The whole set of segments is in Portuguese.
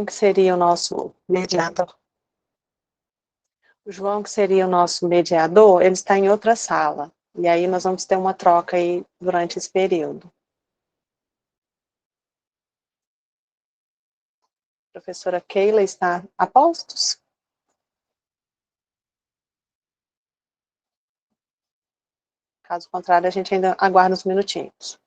que seria o nosso mediador. O João, que seria o nosso mediador, ele está em outra sala. E aí nós vamos ter uma troca aí durante esse período. A professora Keila está a postos? Caso contrário, a gente ainda aguarda uns minutinhos.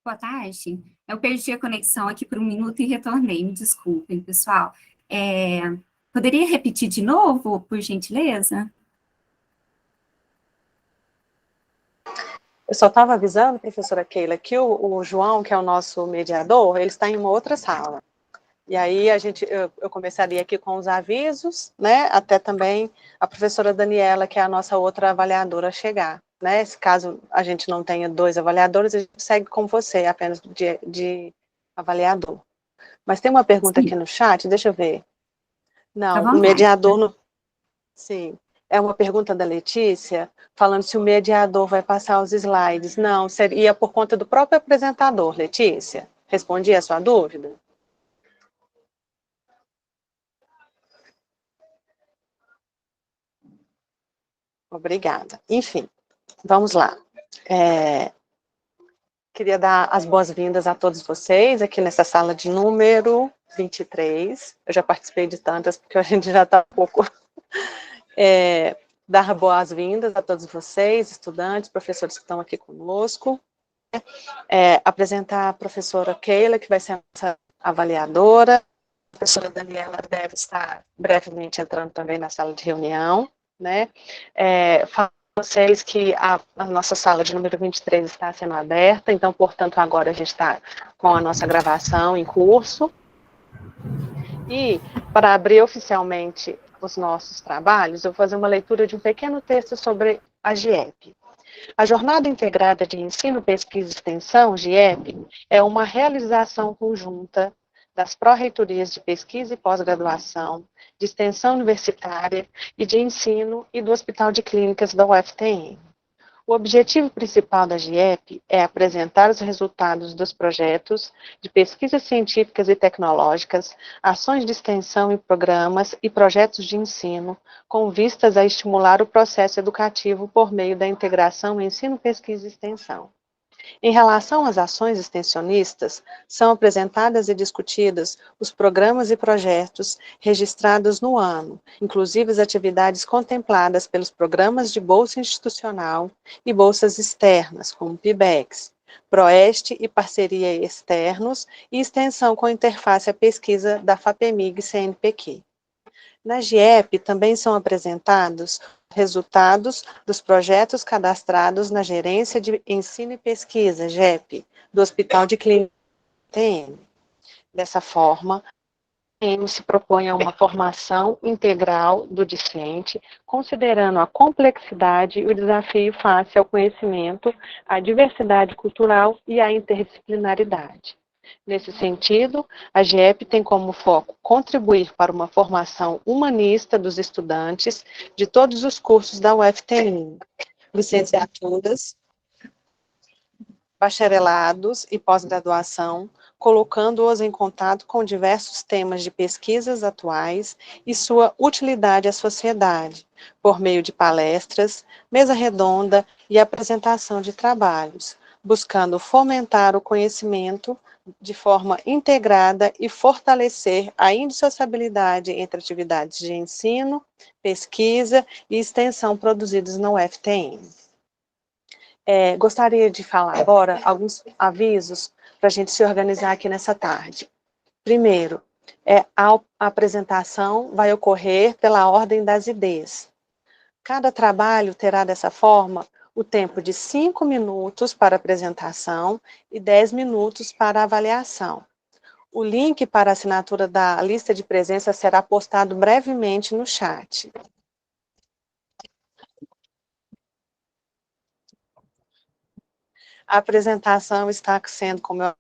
Boa tarde. Eu perdi a conexão aqui por um minuto e retornei. Me desculpem, pessoal. Poderia repetir de novo, por gentileza? Eu só estava avisando, professora Keila, que o João, que é o nosso mediador, ele está em uma outra sala. E aí eu começaria aqui com os avisos, né, até também a professora Daniela, que é a nossa outra avaliadora, chegar. Né? Se caso a gente não tenha 2 avaliadores, a gente segue com você, apenas de avaliador. Mas tem uma pergunta aqui Sim, no chat, deixa eu ver. à Não, o vontade. mediador, sim, é uma pergunta da Letícia, falando se o mediador vai passar os slides. Não, seria por conta do próprio apresentador, Letícia. Respondi a sua dúvida? Obrigada. Enfim, vamos lá. Queria dar as boas-vindas a todos vocês aqui nessa sala de número 23. Eu já participei de tantas, porque a gente já está um pouco... dar boas-vindas a todos vocês, estudantes, professores que estão aqui conosco. Apresentar a professora Keila, que vai ser a nossa avaliadora. A professora Daniela deve estar brevemente entrando também na sala de reunião, né? Falo para vocês que a nossa sala de número 23 está sendo aberta, então, portanto, agora a gente está com a nossa gravação em curso. E, para abrir oficialmente os nossos trabalhos, eu vou fazer uma leitura de um pequeno texto sobre a GIEP. A Jornada Integrada de Ensino, Pesquisa e Extensão, GIEP, é uma realização conjunta das pró-reitorias de pesquisa e pós-graduação, de extensão universitária e de ensino e do Hospital de Clínicas da UFTM. O objetivo principal da GIEP é apresentar os resultados dos projetos de pesquisas científicas e tecnológicas, ações de extensão e programas e projetos de ensino, com vistas a estimular o processo educativo por meio da integração ensino, pesquisa e extensão. Em relação às ações extensionistas, são apresentadas e discutidas os programas e projetos registrados no ano, inclusive as atividades contempladas pelos programas de bolsa institucional e bolsas externas, como PIBEX, PROESTE e parceria externos e extensão com interface à pesquisa da FAPEMIG CNPq. Na GIEP também são apresentados resultados dos projetos cadastrados na Gerência de Ensino e Pesquisa, GEP, do Hospital de Clínica TM. Dessa forma, a UTM se propõe a uma formação integral do discente, considerando a complexidade e o desafio face ao conhecimento, à diversidade cultural e à interdisciplinaridade. Nesse sentido, a GIEP tem como foco contribuir para uma formação humanista dos estudantes de todos os cursos da UFTM, licenciaturas, bacharelados e pós-graduação, colocando-os em contato com diversos temas de pesquisas atuais e sua utilidade à sociedade, por meio de palestras, mesa redonda e apresentação de trabalhos, buscando fomentar o conhecimento de forma integrada e fortalecer a indissociabilidade entre atividades de ensino, pesquisa e extensão produzidas na UFTM. Gostaria de falar agora alguns avisos para a gente se organizar aqui nessa tarde. Primeiro, a apresentação vai ocorrer pela ordem das IDs. Cada trabalho terá dessa forma o tempo de 5 minutos para apresentação e 10 minutos para avaliação. O link para a assinatura da lista de presença será postado brevemente no chat. A apresentação está sendo, como eu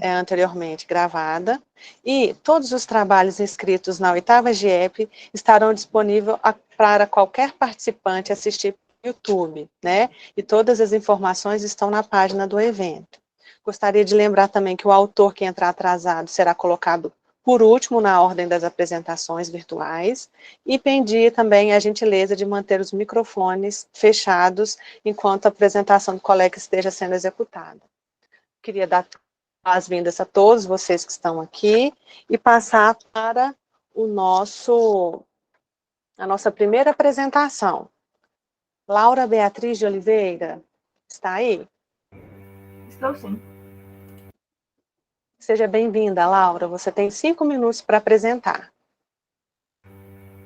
anteriormente gravada, e todos os trabalhos inscritos na 8ª GIEP estarão disponíveis para qualquer participante assistir no YouTube, né? E todas as informações estão na página do evento. Gostaria de lembrar também que o autor que entrar atrasado será colocado por último na ordem das apresentações virtuais, e pedir também a gentileza de manter os microfones fechados enquanto a apresentação do colega esteja sendo executada. Queria dar as-vindas a todos vocês que estão aqui e passar para a nossa primeira apresentação. Laura Beatriz de Oliveira, está aí? Estou sim. Seja bem-vinda, Laura. Você tem 5 minutos para apresentar.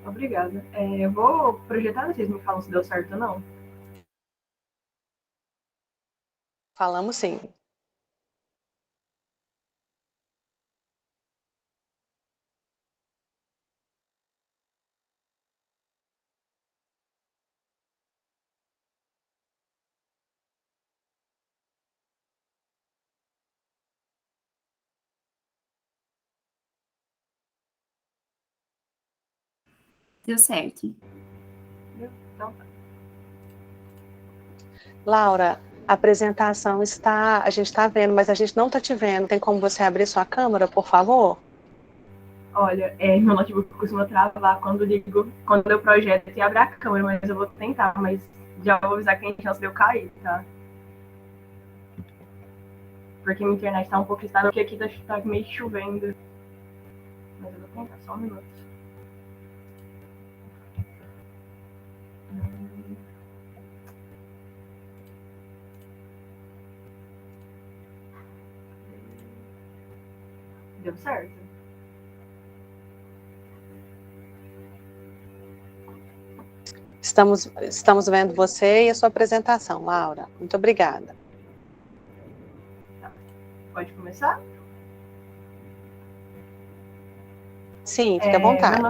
Obrigada. Eu vou projetar, vocês me falam se deu certo ou não. Falamos sim. Deu certo. Então, tá. Laura, a apresentação a gente está vendo, mas a gente não está te vendo. Tem como você abrir sua câmera, por favor? Olha, meu notebook costuma travar quando eu projeto e abro a câmera, mas eu vou tentar, mas já vou avisar que tem chance de eu cair, tá? Porque minha internet tá um pouco instável, porque aqui tá meio chovendo. Mas eu vou tentar, só um minuto. Deu certo. Estamos vendo você e a sua apresentação, Laura. Muito obrigada. Tá. Pode começar? Sim, fique à vontade.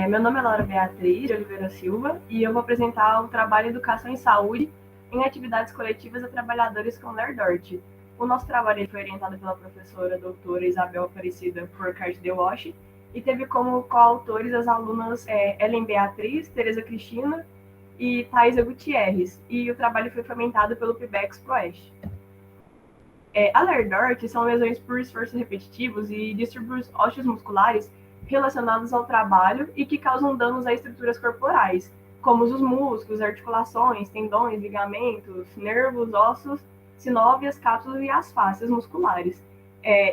Meu nome é Laura Beatriz de Oliveira Silva e eu vou apresentar o trabalho Educação em Saúde em atividades coletivas a trabalhadores com LERDORT. O nosso trabalho foi orientado pela professora doutora Isabel Aparecida Porcart de Walsh e teve como coautores as alunas Ellen Beatriz, Tereza Cristina e Thaisa Gutierrez, e o trabalho foi fomentado pelo PIBEX Proeste. A LERDORT são lesões por esforços repetitivos e distúrbios ósseos musculares relacionados ao trabalho e que causam danos a estruturas corporais, como os músculos, articulações, tendões, ligamentos, nervos, ossos, sinóvias, cápsulas e as fáscias musculares.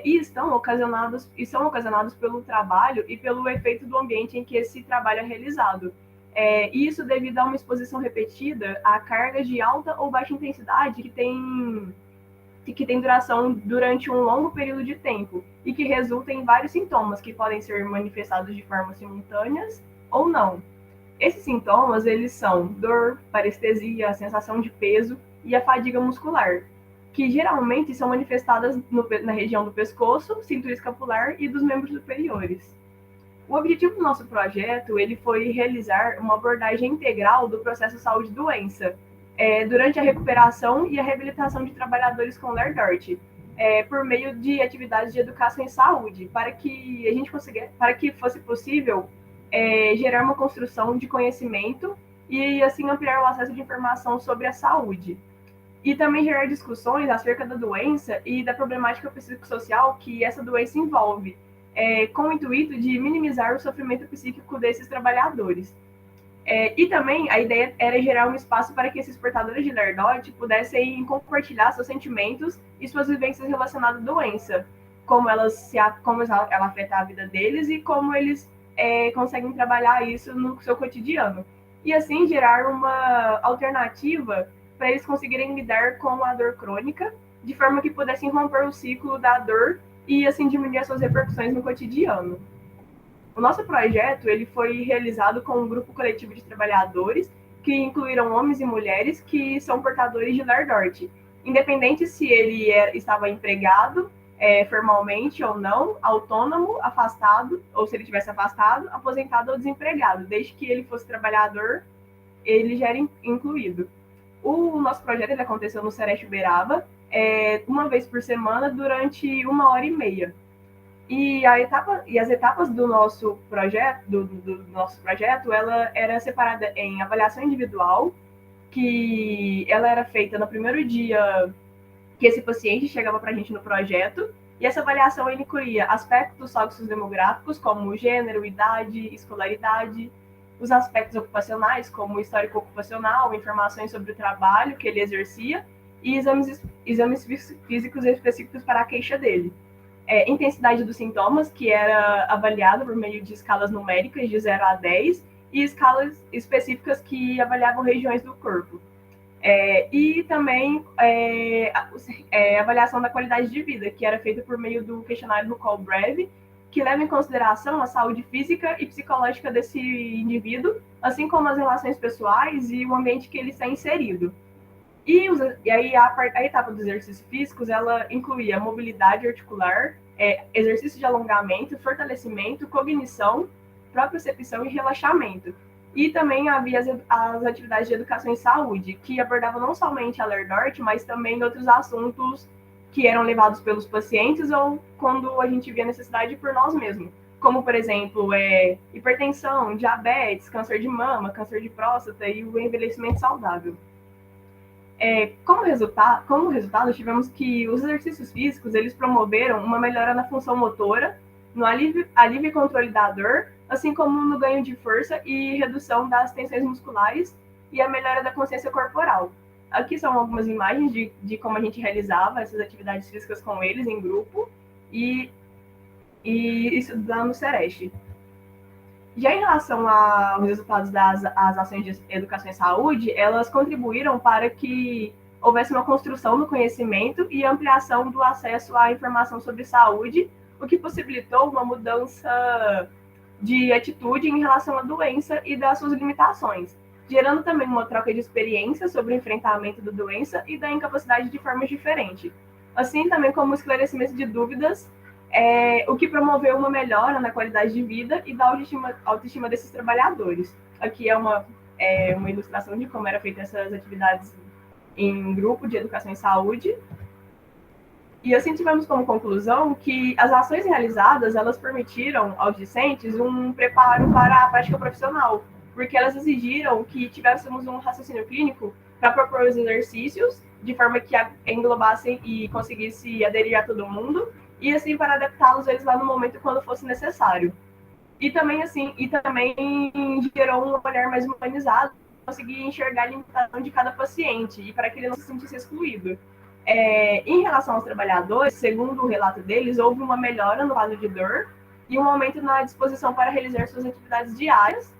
E são ocasionados pelo trabalho e pelo efeito do ambiente em que esse trabalho é realizado. Isso devido a uma exposição repetida a cargas de alta ou baixa intensidade que tem duração durante um longo período de tempo e que resulta em vários sintomas que podem ser manifestados de forma simultâneas ou não. Esses sintomas, eles são dor, parestesia, a sensação de peso e a fadiga muscular, que geralmente são manifestadas na região do pescoço, cintura escapular e dos membros superiores. O objetivo do nosso projeto ele foi realizar uma abordagem integral do processo saúde-doença, durante a recuperação e a reabilitação de trabalhadores com LERDORT, por meio de atividades de educação em saúde, para que fosse possível gerar uma construção de conhecimento e assim ampliar o acesso de informação sobre a saúde. E também gerar discussões acerca da doença e da problemática psicossocial que essa doença envolve, com o intuito de minimizar o sofrimento psíquico desses trabalhadores. E também a ideia era gerar um espaço para que esses portadores de LERDORT pudessem compartilhar seus sentimentos e suas vivências relacionadas à doença, como ela afeta a vida deles e como eles conseguem trabalhar isso no seu cotidiano. E assim gerar uma alternativa para eles conseguirem lidar com a dor crônica, de forma que pudessem romper o ciclo da dor e assim diminuir as suas repercussões no cotidiano. O nosso projeto ele foi realizado com um grupo coletivo de trabalhadores que incluíram homens e mulheres que são portadores de LERDORT, independente se ele estava empregado formalmente ou não, autônomo, afastado, ou se ele tivesse afastado, aposentado ou desempregado, desde que ele fosse trabalhador, ele já era incluído. O nosso projeto ele aconteceu no Sereste Uberaba uma vez por semana durante 1h30. E as etapas do nosso projeto, ela era separada em avaliação individual, que ela era feita no primeiro dia que esse paciente chegava para a gente no projeto, e essa avaliação incluía aspectos sociodemográficos, como gênero, idade, escolaridade, os aspectos ocupacionais, como histórico ocupacional, informações sobre o trabalho que ele exercia, e exames físicos específicos para a queixa dele. Intensidade dos sintomas, que era avaliada por meio de escalas numéricas de 0 a 10, e escalas específicas que avaliavam regiões do corpo. E também avaliação da qualidade de vida, que era feita por meio do questionário do Colbreve, que leva em consideração a saúde física e psicológica desse indivíduo, assim como as relações pessoais e o ambiente que ele está inserido. E aí a etapa dos exercícios físicos, ela incluía mobilidade articular, exercício de alongamento, fortalecimento, cognição, propriocepção e relaxamento. E também havia as atividades de educação em saúde, que abordavam não somente a LERDORT, mas também outros assuntos que eram levados pelos pacientes ou quando a gente via necessidade por nós mesmos. Como, por exemplo, hipertensão, diabetes, câncer de mama, câncer de próstata e o envelhecimento saudável. Como resultado, tivemos que os exercícios físicos, eles promoveram uma melhora na função motora, no alívio e controle da dor, assim como no ganho de força e redução das tensões musculares e a melhora da consciência corporal. Aqui são algumas imagens de como a gente realizava essas atividades físicas com eles em grupo e isso lá no Sereste. Já em relação aos resultados das ações de educação e saúde, elas contribuíram para que houvesse uma construção do conhecimento e ampliação do acesso à informação sobre saúde, o que possibilitou uma mudança de atitude em relação à doença e das suas limitações, gerando também uma troca de experiências sobre o enfrentamento da doença e da incapacidade de formas diferentes, assim também como o esclarecimento de dúvidas, o que promoveu uma melhora na qualidade de vida e da autoestima desses trabalhadores. Aqui é uma ilustração de como eram feitas essas atividades em grupo de educação em saúde. E assim tivemos como conclusão que as ações realizadas, elas permitiram aos discentes um preparo para a prática profissional, porque elas exigiram que tivéssemos um raciocínio clínico para propor os exercícios de forma que englobassem e conseguisse aderir a todo mundo, e assim para adaptá-los eles lá no momento quando fosse necessário. E também gerou um olhar mais humanizado, conseguir enxergar a limitação de cada paciente e para que ele não se sentisse excluído. Em relação aos trabalhadores, segundo o relato deles, houve uma melhora no quadro de dor e um aumento na disposição para realizar suas atividades diárias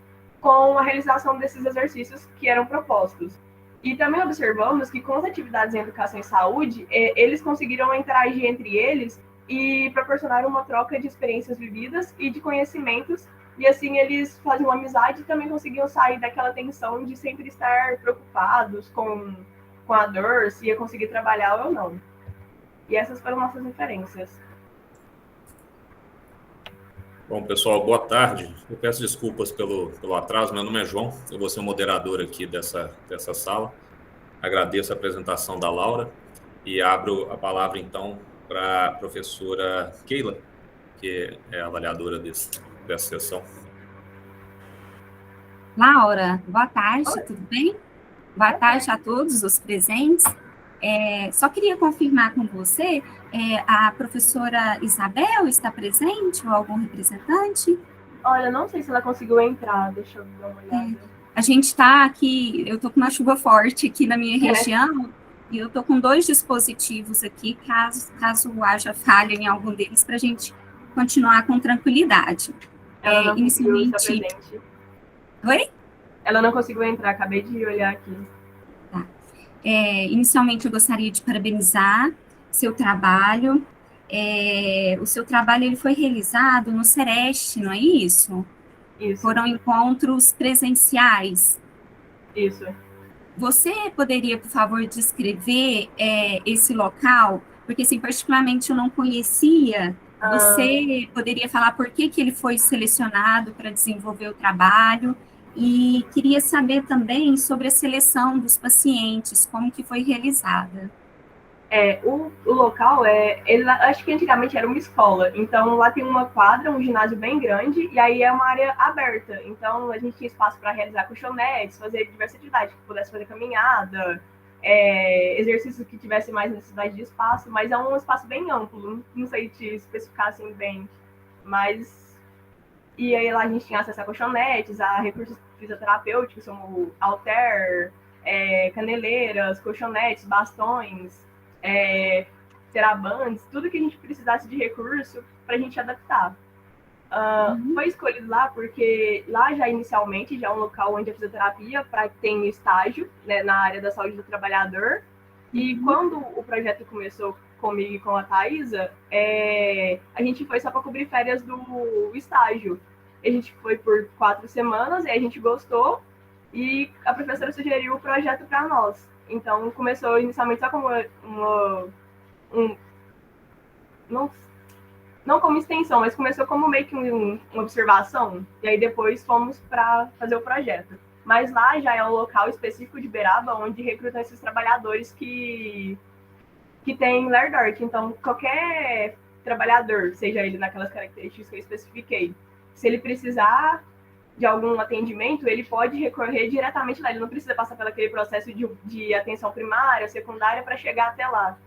com a realização desses exercícios que eram propostos. E também observamos que com as atividades em educação e saúde, eles conseguiram interagir entre eles e proporcionar uma troca de experiências vividas e de conhecimentos, e assim eles faziam amizade e também conseguiam sair daquela tensão de sempre estar preocupados com a dor, se ia conseguir trabalhar ou não. E essas foram nossas referências. Bom, pessoal, boa tarde. Eu peço desculpas pelo atraso. Meu nome é João, eu vou ser o moderador aqui dessa sala. Agradeço a apresentação da Laura e abro a palavra, então, para a professora Keila, que é a avaliadora dessa sessão. Laura, boa tarde, tudo bem? Boa tarde a todos os presentes. Só queria confirmar com você, a professora Isabel está presente ou algum representante? Olha, não sei se ela conseguiu entrar, deixa eu dar uma olhada. A gente está aqui, eu estou com uma chuva forte aqui na minha região, e eu estou com 2 dispositivos aqui, caso haja falha em algum deles, para a gente continuar com tranquilidade. Ela não conseguiu estar presente. Oi? Ela não conseguiu entrar, acabei de olhar aqui. Tá. Inicialmente, eu gostaria de parabenizar seu trabalho. O seu trabalho ele foi realizado no Sereste, não é isso? Isso. Foram encontros presenciais. Isso. Você poderia, por favor, descrever esse local? Porque, assim, particularmente eu não conhecia. Você poderia falar por que ele foi selecionado para desenvolver o trabalho? E queria saber também sobre a seleção dos pacientes, como que foi realizada. O local, acho que antigamente era uma escola, então lá tem uma quadra, um ginásio bem grande, e aí é uma área aberta, então a gente tinha espaço para realizar colchonetes, fazer diversas atividades, que pudesse fazer caminhada, exercícios que tivesse mais necessidade de espaço, mas é um espaço bem amplo, não sei te especificar assim bem, mas... E aí lá a gente tinha acesso a colchonetes, a recursos fisioterapêuticos, como halter, caneleiras, colchonetes, bastões, terabandes, tudo que a gente precisasse de recurso para a gente adaptar. Foi escolhido lá porque lá já inicialmente já é um local onde a fisioterapia tem estágio, né, na área da saúde do trabalhador. E quando o projeto começou comigo e com a Thaisa, a gente foi só para cobrir férias do estágio. A gente foi por 4 semanas e a gente gostou e a professora sugeriu o projeto para nós. Então começou inicialmente só como não como extensão, mas começou como meio que uma observação, e aí depois fomos para fazer o projeto. Mas lá já é um local específico de Beraba, onde recrutam esses trabalhadores que tem LERDORT. Então, qualquer trabalhador, seja ele naquelas características que eu especifiquei, se ele precisar de algum atendimento, ele pode recorrer diretamente lá. Ele não precisa passar por aquele processo de atenção primária, secundária, para chegar até lá.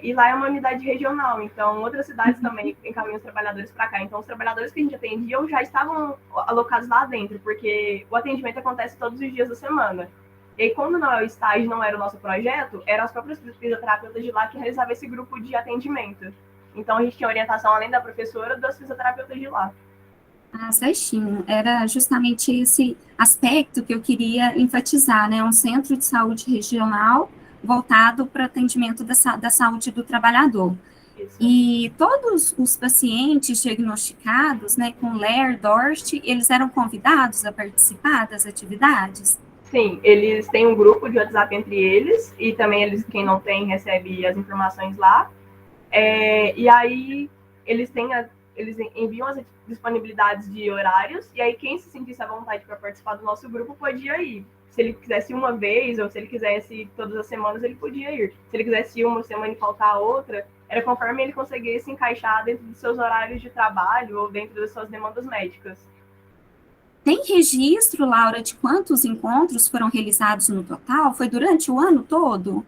E lá é uma unidade regional, então outras cidades também encaminham os trabalhadores para cá. Então, os trabalhadores que a gente atendia já estavam alocados lá dentro, porque o atendimento acontece todos os dias da semana. E quando não é o estágio, não era o nosso projeto, eram as próprias fisioterapeutas de lá que realizavam esse grupo de atendimento. Então, a gente tinha orientação, além da professora, das fisioterapeutas de lá. Ah, certinho. Era justamente esse aspecto que eu queria enfatizar, né? Um centro de saúde regional voltado para atendimento da saúde do trabalhador. Isso. E todos os pacientes diagnosticados, né, com LER-DORT, eles eram convidados a participar das atividades? Sim, eles têm um grupo de WhatsApp entre eles, e também quem não tem, recebe as informações lá. E aí, eles enviam as disponibilidades de horários, e aí quem se sentisse à vontade para participar do nosso grupo podia ir. Se ele quisesse uma vez, ou se ele quisesse todas as semanas, ele podia ir. Se ele quisesse uma semana e faltar a outra, era conforme ele conseguisse encaixar dentro dos seus horários de trabalho ou dentro das suas demandas médicas. Tem registro, Laura, de quantos encontros foram realizados no total? Foi durante o ano todo?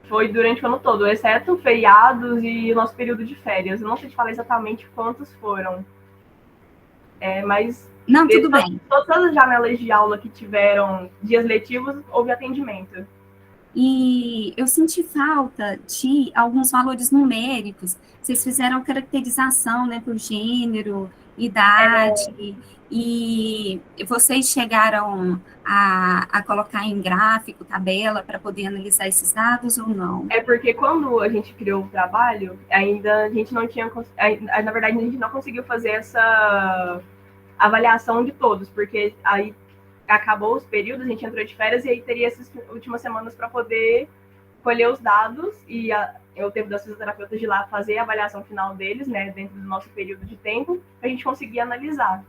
Foi durante o ano todo, exceto feriados e o nosso período de férias. Eu não sei te falar exatamente quantos foram. Mas... Não, tudo bem. Todas as janelas de aula que tiveram dias letivos, houve atendimento. E eu senti falta de alguns valores numéricos. Vocês fizeram caracterização, né, por gênero, idade, e vocês chegaram a colocar em gráfico, tabela, para poder analisar esses dados ou não? Porque quando a gente criou o trabalho, ainda a gente não tinha... Na verdade, a gente não conseguiu fazer essa avaliação de todos, porque aí acabou os períodos, a gente entrou de férias e aí teria essas últimas semanas para poder colher os dados e o tempo das fisioterapeutas de lá fazer a avaliação final deles, né, dentro do nosso período de tempo, para a gente conseguir analisar.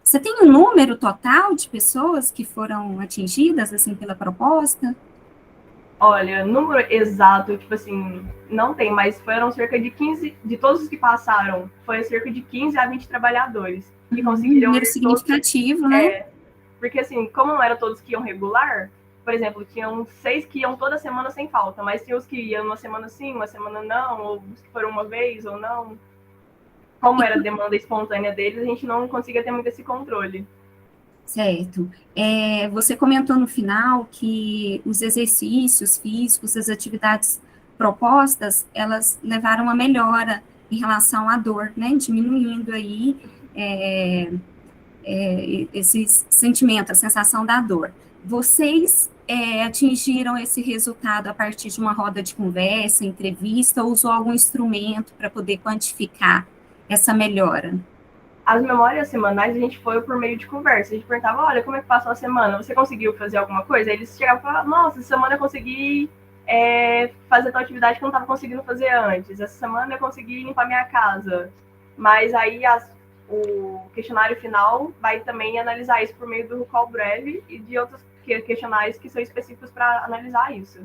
Você tem um número total de pessoas que foram atingidas, assim, pela proposta? Olha, número exato, tipo assim, não tem, mas foram cerca de 15, de todos os que passaram, foi cerca de 15 a 20 trabalhadores que conseguiram... Número significativo, né? Porque assim, como não eram todos que iam regular, por exemplo, tinham 6 que iam toda semana sem falta, mas tinha os que iam uma semana sim, uma semana não, ou os que foram uma vez ou não. Como era demanda espontânea deles, a gente não conseguia ter muito esse controle. Certo. Você comentou no final que os exercícios físicos, as atividades propostas, elas levaram a melhora em relação à dor, né? Diminuindo aí esses sentimentos, a sensação da dor. Vocês atingiram esse resultado a partir de uma roda de conversa, entrevista, ou usou algum instrumento para poder quantificar essa melhora? As memórias semanais a gente foi por meio de conversa. A gente perguntava, olha, como é que passou a semana? Você conseguiu fazer alguma coisa? Aí eles chegavam e falavam, nossa, essa semana eu consegui fazer tal atividade que eu não estava conseguindo fazer antes. Essa semana eu consegui limpar minha casa. Mas aí o questionário final vai também analisar isso por meio do recall breve e de outros questionários que são específicos para analisar isso.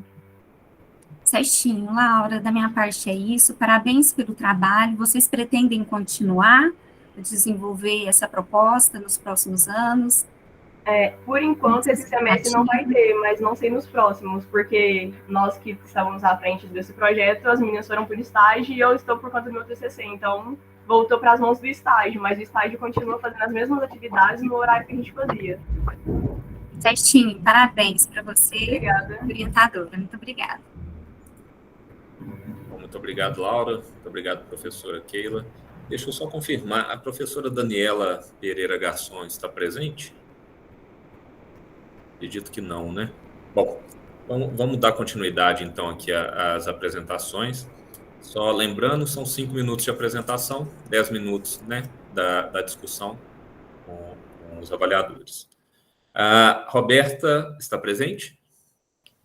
Certinho, Laura, da minha parte é isso. Parabéns pelo trabalho. Vocês pretendem continuar a desenvolver essa proposta nos próximos anos? Por enquanto, esse semestre não vai ter, mas não sei nos próximos, porque nós que estávamos à frente desse projeto, as meninas foram por estágio e eu estou por conta do meu TCC, então voltou para as mãos do estágio, mas o estágio continua fazendo as mesmas atividades no horário que a gente fazia. Certinho, parabéns para você, Obrigada. Orientadora. Muito obrigada. Muito obrigado, Laura. Muito obrigado, professora Keila. Deixa eu só confirmar, a professora Daniela Pereira Garçom está presente? Acredito que não, né? Bom, vamos dar continuidade, então, aqui às apresentações. Só lembrando, são 5 minutos de apresentação, 10 minutos, né, da discussão com os avaliadores. A Roberta está presente?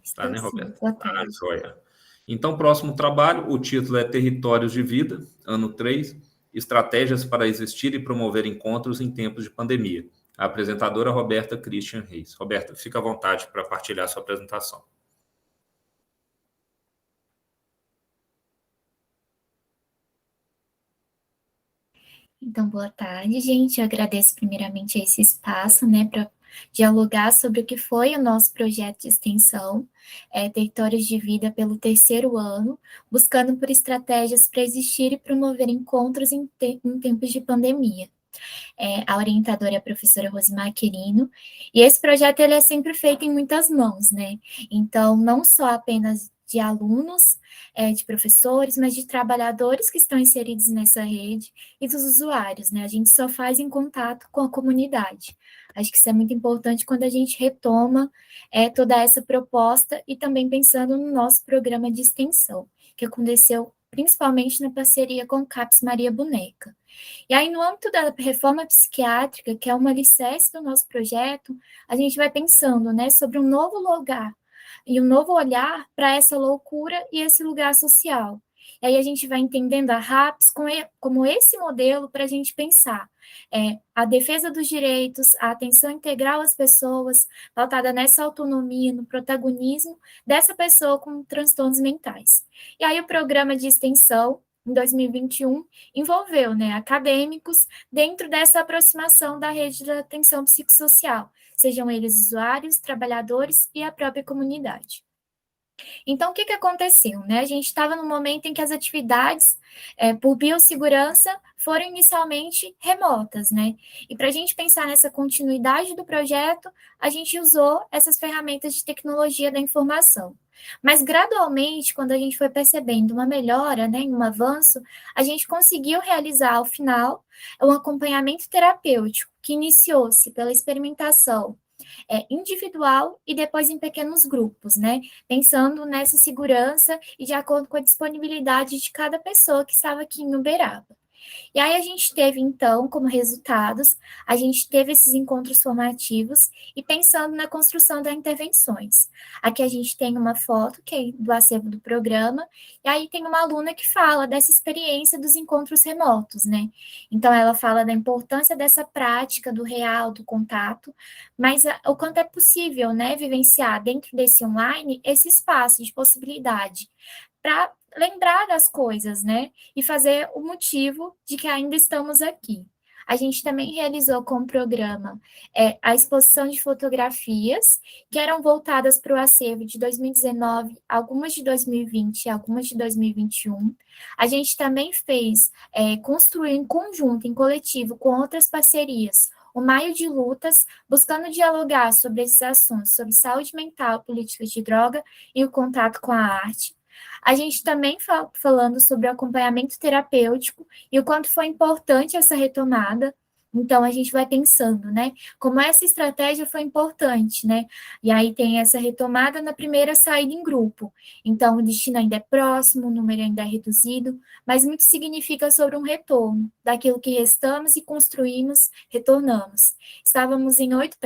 Está, né, Roberta? Ah, joia. Então, próximo trabalho, o título é Territórios de Vida, ano 3, Estratégias para existir e promover encontros em tempos de pandemia. A apresentadora Roberta Christian Reis. Roberta, fica à vontade para partilhar sua apresentação. Então, boa tarde, gente. Eu agradeço primeiramente esse espaço, né, para dialogar sobre o que foi o nosso projeto de extensão, Territórios de Vida pelo 3º ano, buscando por estratégias para existir e promover encontros em tempos de pandemia. A orientadora é a professora Rosimar Querino, e esse projeto ele é sempre feito em muitas mãos, né? Então, não só apenas de alunos, de professores, mas de trabalhadores que estão inseridos nessa rede e dos usuários, né? A gente só faz em contato com a comunidade. Acho que isso é muito importante quando a gente retoma toda essa proposta e também pensando no nosso programa de extensão, que aconteceu principalmente na parceria com o CAPS Maria Boneca. E aí, no âmbito da reforma psiquiátrica, que é uma alicerce do nosso projeto, a gente vai pensando, né, sobre um novo lugar e um novo olhar para essa loucura e esse lugar social. E aí a gente vai entendendo a RAPS como esse modelo para a gente pensar a defesa dos direitos, a atenção integral às pessoas, pautada nessa autonomia, no protagonismo dessa pessoa com transtornos mentais. E aí o programa de extensão, em 2021, envolveu, né, acadêmicos dentro dessa aproximação da rede da atenção psicossocial, sejam eles usuários, trabalhadores e a própria comunidade. Então, o que aconteceu? Né? A gente estava no momento em que as atividades por biossegurança foram inicialmente remotas, né? E para a gente pensar nessa continuidade do projeto, a gente usou essas ferramentas de tecnologia da informação. Mas, gradualmente, quando a gente foi percebendo uma melhora, né, um avanço, a gente conseguiu realizar, ao final, um acompanhamento terapêutico, que iniciou-se pela experimentação individual e depois em pequenos grupos, né? Pensando nessa segurança e de acordo com a disponibilidade de cada pessoa que estava aqui em Uberaba. E aí a gente teve, então, como resultados, a gente teve esses encontros formativos e pensando na construção das intervenções. Aqui a gente tem uma foto que é do acervo do programa, e aí tem uma aluna que fala dessa experiência dos encontros remotos, né? Então, ela fala da importância dessa prática do real, do contato, mas o quanto é possível, né, vivenciar dentro desse online esse espaço de possibilidade para lembrar das coisas, né? E fazer o motivo de que ainda estamos aqui. A gente também realizou com o programa a exposição de fotografias, que eram voltadas para o acervo de 2019, algumas de 2020 e algumas de 2021. A gente também fez construir em conjunto, em coletivo, com outras parcerias, o Maio de Lutas, buscando dialogar sobre esses assuntos, sobre saúde mental, políticas de droga e o contato com a arte. A gente também falando sobre o acompanhamento terapêutico e o quanto foi importante essa retomada. Então, a gente vai pensando, né, como essa estratégia foi importante, né, e aí tem essa retomada na primeira saída em grupo. Então, o destino ainda é próximo, o número ainda é reduzido, mas muito significa sobre um retorno, daquilo que restamos e construímos, retornamos. Estávamos em 8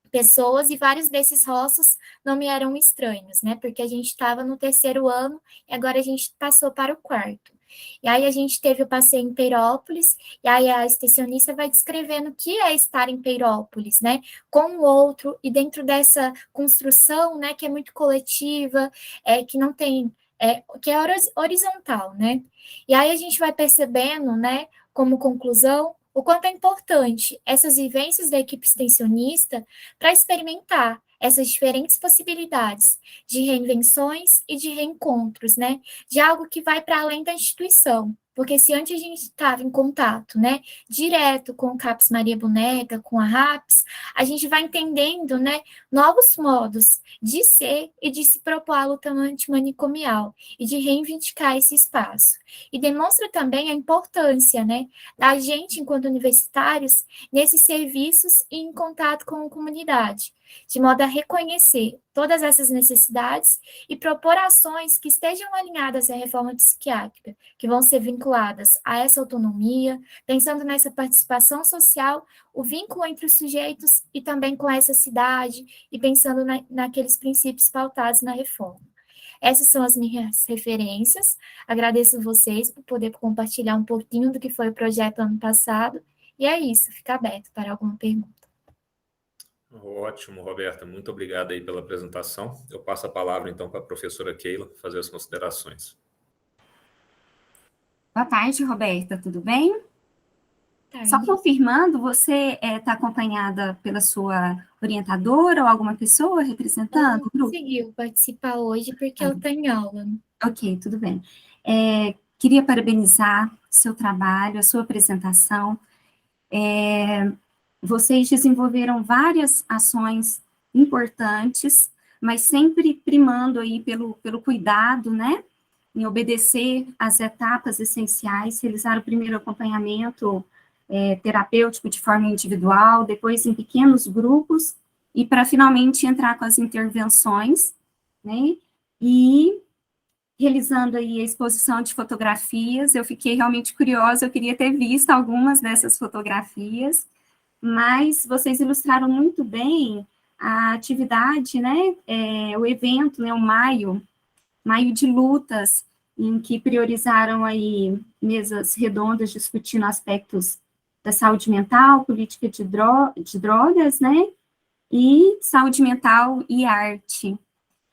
pessoas e vários desses rostos não me eram estranhos, né? Porque a gente estava no 3º ano e agora a gente passou para o 4º. E aí a gente teve o passeio em Peirópolis, e aí a extensionista vai descrevendo o que é estar em Peirópolis, né? Com o outro, e dentro dessa construção, né, que é muito coletiva, que não tem que é horizontal, né? E aí a gente vai percebendo, né, como conclusão, o quanto é importante essas vivências da equipe extensionista para experimentar essas diferentes possibilidades de reinvenções e de reencontros, né? De algo que vai para além da instituição. Porque se antes a gente estava em contato, né, direto com o CAPS Maria Boneca, com a RAPS, a gente vai entendendo, né, novos modos de ser e de se propor a luta antimanicomial e de reivindicar esse espaço. E demonstra também a importância, né, da gente, enquanto universitários, nesses serviços e em contato com a comunidade, de modo a reconhecer todas essas necessidades e propor ações que estejam alinhadas à reforma psiquiátrica, que vão ser vinculadas a essa autonomia, pensando nessa participação social, o vínculo entre os sujeitos e também com essa cidade, e pensando naqueles princípios pautados na reforma. Essas são as minhas referências. Agradeço vocês por poder compartilhar um pouquinho do que foi o projeto ano passado. E é isso, fica aberto para alguma pergunta. Ótimo, Roberta. Muito obrigado aí pela apresentação. Eu passo a palavra, então, para a professora Keila fazer as considerações. Boa tarde, Roberta. Tudo bem? Tarde. Só confirmando, você está acompanhada pela sua orientadora ou alguma pessoa representando o grupo? Conseguiu participar hoje porque eu tenho aula. Né? Ok, tudo bem. Queria parabenizar seu trabalho, a sua apresentação. Vocês desenvolveram várias ações importantes, mas sempre primando aí pelo cuidado, né? Em obedecer às etapas essenciais, realizar o primeiro acompanhamento terapêutico de forma individual, depois em pequenos grupos, e para finalmente entrar com as intervenções, né? E realizando aí a exposição de fotografias, eu fiquei realmente curiosa, eu queria ter visto algumas dessas fotografias, mas vocês ilustraram muito bem a atividade, né? O evento, né? O Maio de Lutas, em que priorizaram aí mesas redondas discutindo aspectos da saúde mental, política de drogas, né, e saúde mental e arte.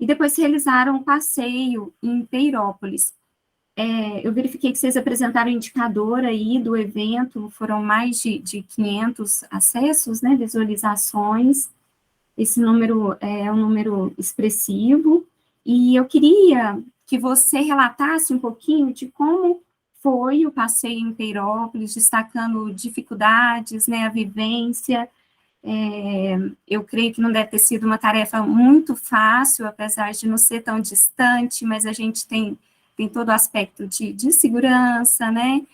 E depois realizaram um passeio em Peirópolis. Eu verifiquei que vocês apresentaram o indicador aí do evento, foram mais de 500 acessos, né, visualizações. Esse número é um número expressivo, e eu queria que você relatasse um pouquinho de como foi o passeio em Peirópolis, destacando dificuldades, né, a vivência. Eu creio que não deve ter sido uma tarefa muito fácil, apesar de não ser tão distante, mas a gente tem todo o aspecto de segurança, né,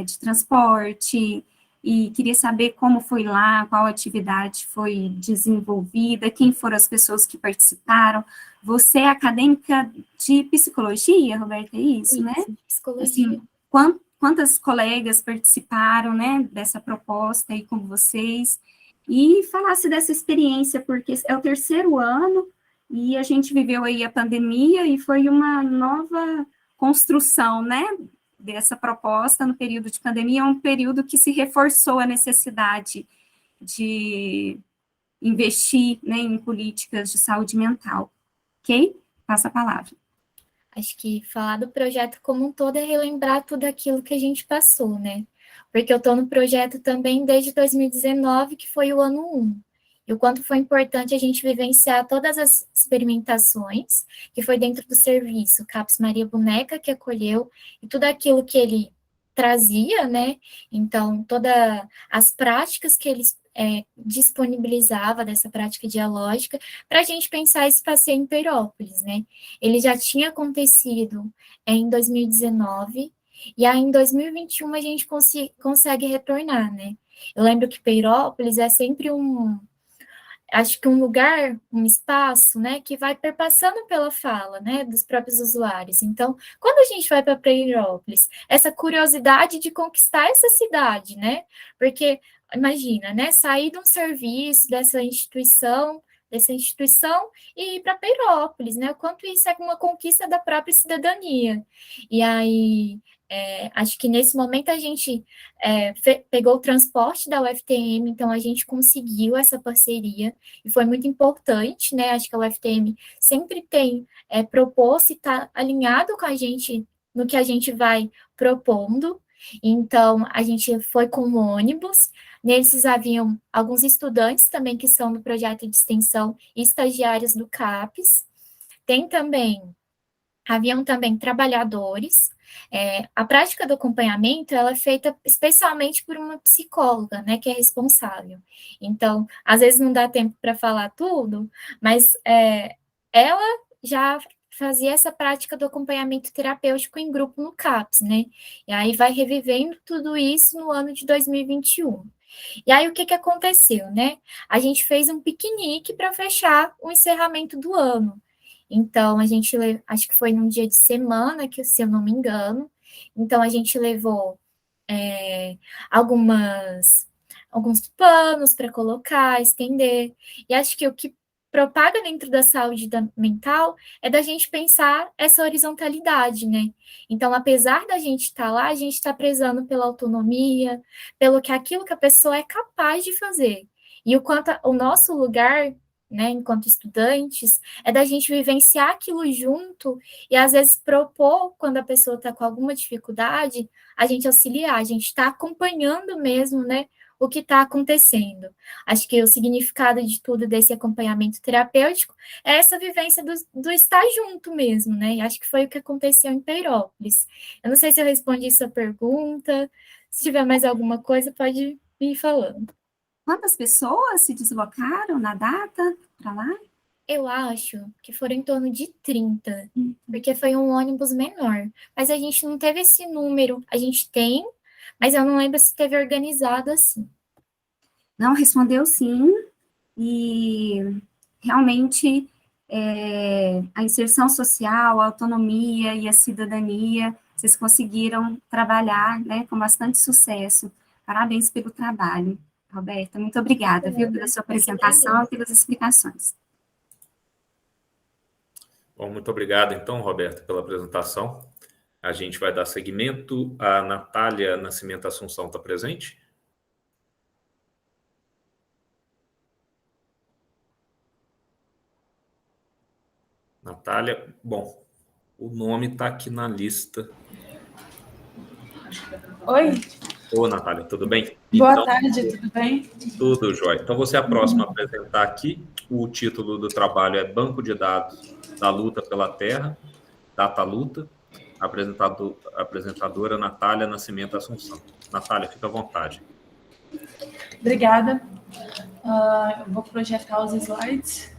de transporte, e queria saber como foi lá, qual atividade foi desenvolvida, quem foram as pessoas que participaram. Você é acadêmica de psicologia, Roberta, é isso, né? Psicologia. Assim, quantas colegas participaram, né, dessa proposta aí com vocês? E falasse dessa experiência, porque é o terceiro ano, e a gente viveu aí a pandemia, e foi uma nova construção, né, dessa proposta no período de pandemia, é um período que se reforçou a necessidade de investir, né, em políticas de saúde mental. Ok? Passa a palavra. Acho que falar do projeto como um todo é relembrar tudo aquilo que a gente passou, né? Porque eu estou no projeto também desde 2019, que foi o ano 1. E o quanto foi importante a gente vivenciar todas as experimentações, que foi dentro do serviço CAPS Maria Boneca, que acolheu, e tudo aquilo que ele trazia, né? Então, todas as práticas que ele disponibilizava dessa prática dialógica, para a gente pensar esse passeio em Peirópolis, né? Ele já tinha acontecido em 2019, e aí em 2021 a gente consegue retornar, né? Eu lembro que Peirópolis é sempre acho que um lugar, um espaço, né, que vai perpassando pela fala, né, dos próprios usuários. Então, quando a gente vai para Peirópolis, essa curiosidade de conquistar essa cidade, né, porque, imagina, né, sair de um serviço, dessa instituição e ir para Peirópolis, né, o quanto isso é uma conquista da própria cidadania. E aí, Acho que nesse momento a gente pegou o transporte da UFTM, então a gente conseguiu essa parceria, e foi muito importante, né? Acho que a UFTM sempre tem proposto e está alinhado com a gente no que a gente vai propondo. Então, a gente foi com o ônibus, nesses haviam alguns estudantes também que são do projeto de extensão e estagiários do CAPES. Haviam também trabalhadores. A prática do acompanhamento, ela é feita especialmente por uma psicóloga, né, que é responsável. Então, às vezes não dá tempo para falar tudo, mas ela já fazia essa prática do acompanhamento terapêutico em grupo no CAPES, né? E aí vai revivendo tudo isso no ano de 2021. E aí, o que aconteceu, né? A gente fez um piquenique para fechar o encerramento do ano. Então, acho que foi num dia de semana, que se eu não me engano. Então, a gente levou alguns panos para colocar, estender. E acho que o que propaga dentro da saúde mental é da gente pensar essa horizontalidade, né? Então, apesar da gente estar lá, a gente está prezando pela autonomia, pelo que aquilo que a pessoa é capaz de fazer. E o quanto o nosso lugar, né, enquanto estudantes, é da gente vivenciar aquilo junto e, às vezes, propor, quando a pessoa está com alguma dificuldade, a gente auxiliar, a gente está acompanhando mesmo, né, o que está acontecendo. Acho que o significado de tudo desse acompanhamento terapêutico é essa vivência do estar junto mesmo, né? E acho que foi o que aconteceu em Peirópolis. Eu não sei se eu respondi sua pergunta. Se tiver mais alguma coisa, pode ir falando. Quantas pessoas se deslocaram na data para lá? Eu acho que foram em torno de 30, porque foi um ônibus menor. Mas a gente não teve esse número. A gente tem, mas eu não lembro se teve organizado assim. Não, respondeu sim. E realmente a inserção social, a autonomia e a cidadania, vocês conseguiram trabalhar, né, com bastante sucesso. Parabéns pelo trabalho, Roberta. Muito obrigada, viu, pela sua apresentação e pelas explicações. Bom, muito obrigado, então, Roberta, pela apresentação. A gente vai dar seguimento. A Natália Nascimento Assunção está presente? Natália, bom, o nome está aqui na lista. Oi. Ô, Natália, tudo bem? Boa tarde, tudo bem? Tudo jóia. Então, você é a próxima a apresentar aqui. O título do trabalho é Banco de Dados da Luta pela Terra, Data Luta, apresentadora Natália Nascimento Assunção. Natália, fica à vontade. Obrigada. Eu vou projetar os slides.